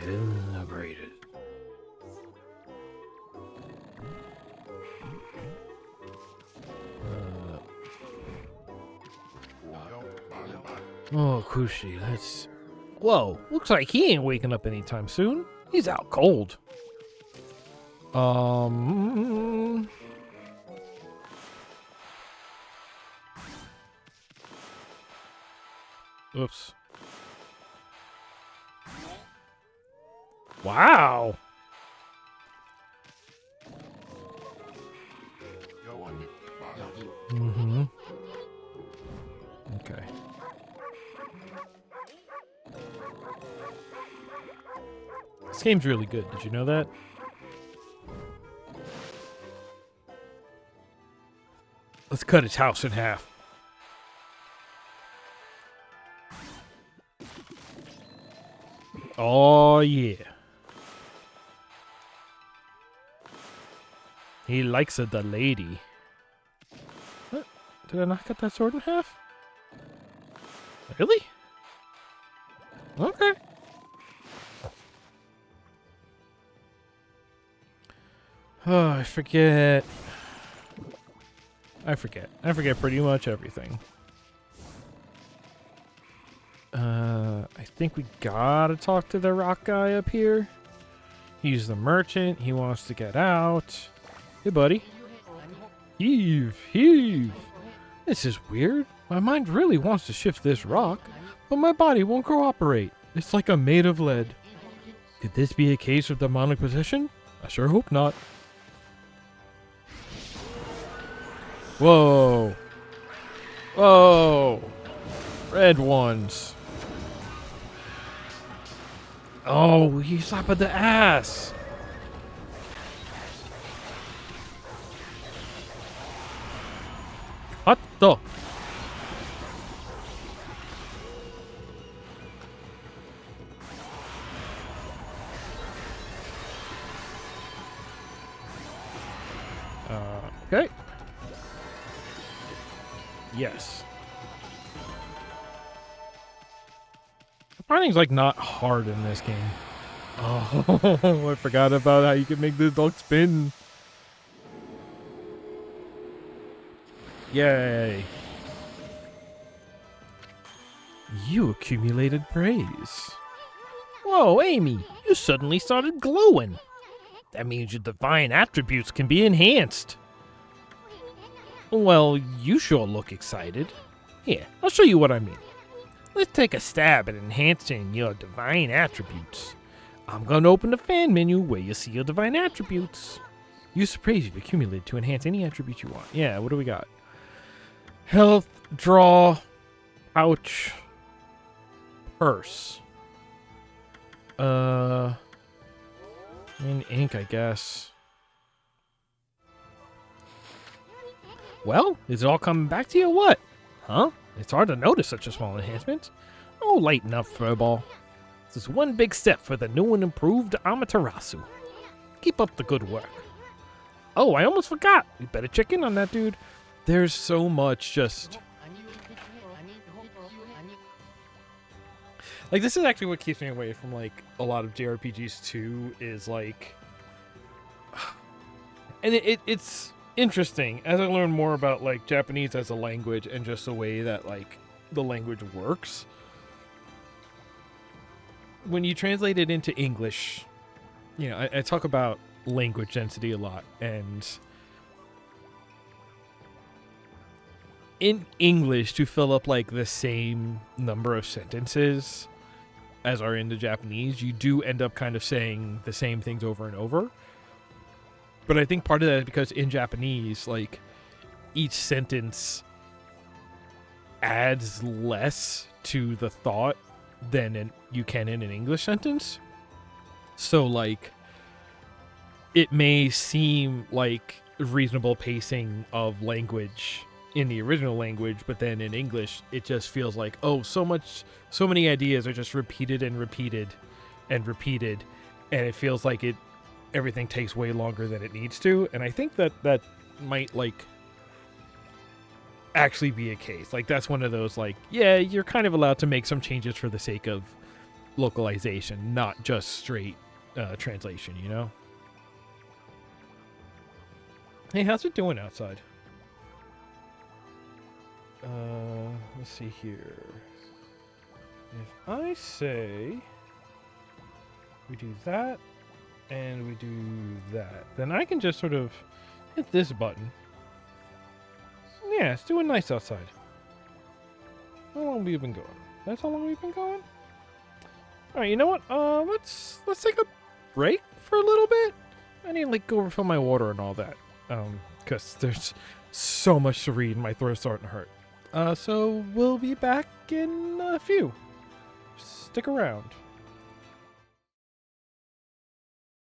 am liberated. Oh, Kushi, that's... Whoa, looks like he ain't waking up anytime soon. He's out cold. Oops. Wow. Mm-hmm. Okay. This game's really good. Did you know that? Let's cut its house in half. Oh, yeah. He likes the lady. What? Did I not cut that sword in half? Really? Okay. Oh, I forget. I forget pretty much everything. I think we gotta talk to the rock guy up here. He's the merchant. He wants to get out. Hey, buddy. Heave, heave. This is weird. My mind really wants to shift this rock, but my body won't cooperate. It's like I'm made of lead. Could this be a case of demonic possession? I sure hope not. Whoa. Whoa. Red ones. Oh, he slapped the ass. What the? Okay. Yes. Fighting's like not hard in this game. Oh, I forgot about how you can make this dog spin. Yay. You accumulated praise. Whoa, Amy, you suddenly started glowing. That means your divine attributes can be enhanced. Well, you sure look excited. Here, I'll show you what I mean. Let's take a stab at enhancing your divine attributes. I'm going to open the fan menu where you see your divine attributes. Use the praise you've accumulated to enhance any attribute you want. Yeah, what do we got? Health, draw, pouch, purse. And ink, I guess. Well, is it all coming back to you or what? Huh? It's hard to notice such a small enhancement. Oh, lighten up, Furball. This is one big step for the new and improved Amaterasu. Keep up the good work. Oh, I almost forgot. We better check in on that dude. There's so much just... Like, this is actually what keeps me away from, like, a lot of JRPGs, too, is, like... And it's interesting as I learn more about, like, Japanese as a language and just the way that, like, the language works. When you translate it into English, you know, I talk about language density a lot, and in English, to fill up, like, the same number of sentences as are in the Japanese, you do end up kind of saying the same things over and over. But I think part of that is because in Japanese, like, each sentence adds less to the thought than you can in an English sentence. So, like, it may seem like reasonable pacing of language in the original language, but then in English, it just feels like, oh, so many ideas are just repeated and repeated and repeated, and it feels like everything takes way longer than it needs to. And I think that might, like, actually be a case. Like, that's one of those, like, yeah, you're kind of allowed to make some changes for the sake of localization, not just straight translation, you know? Hey, how's it doing outside? Let's see here. If I say we do that and we do that, then I can just sort of hit this button. Yeah, it's doing nice outside. How long have we been going? That's how long we've been going? Alright, you know what? Let's take a break for a little bit. I need to, like, go refill my water and all that. Because there's so much to read and my throat's starting to hurt. So we'll be back in a few. Stick around.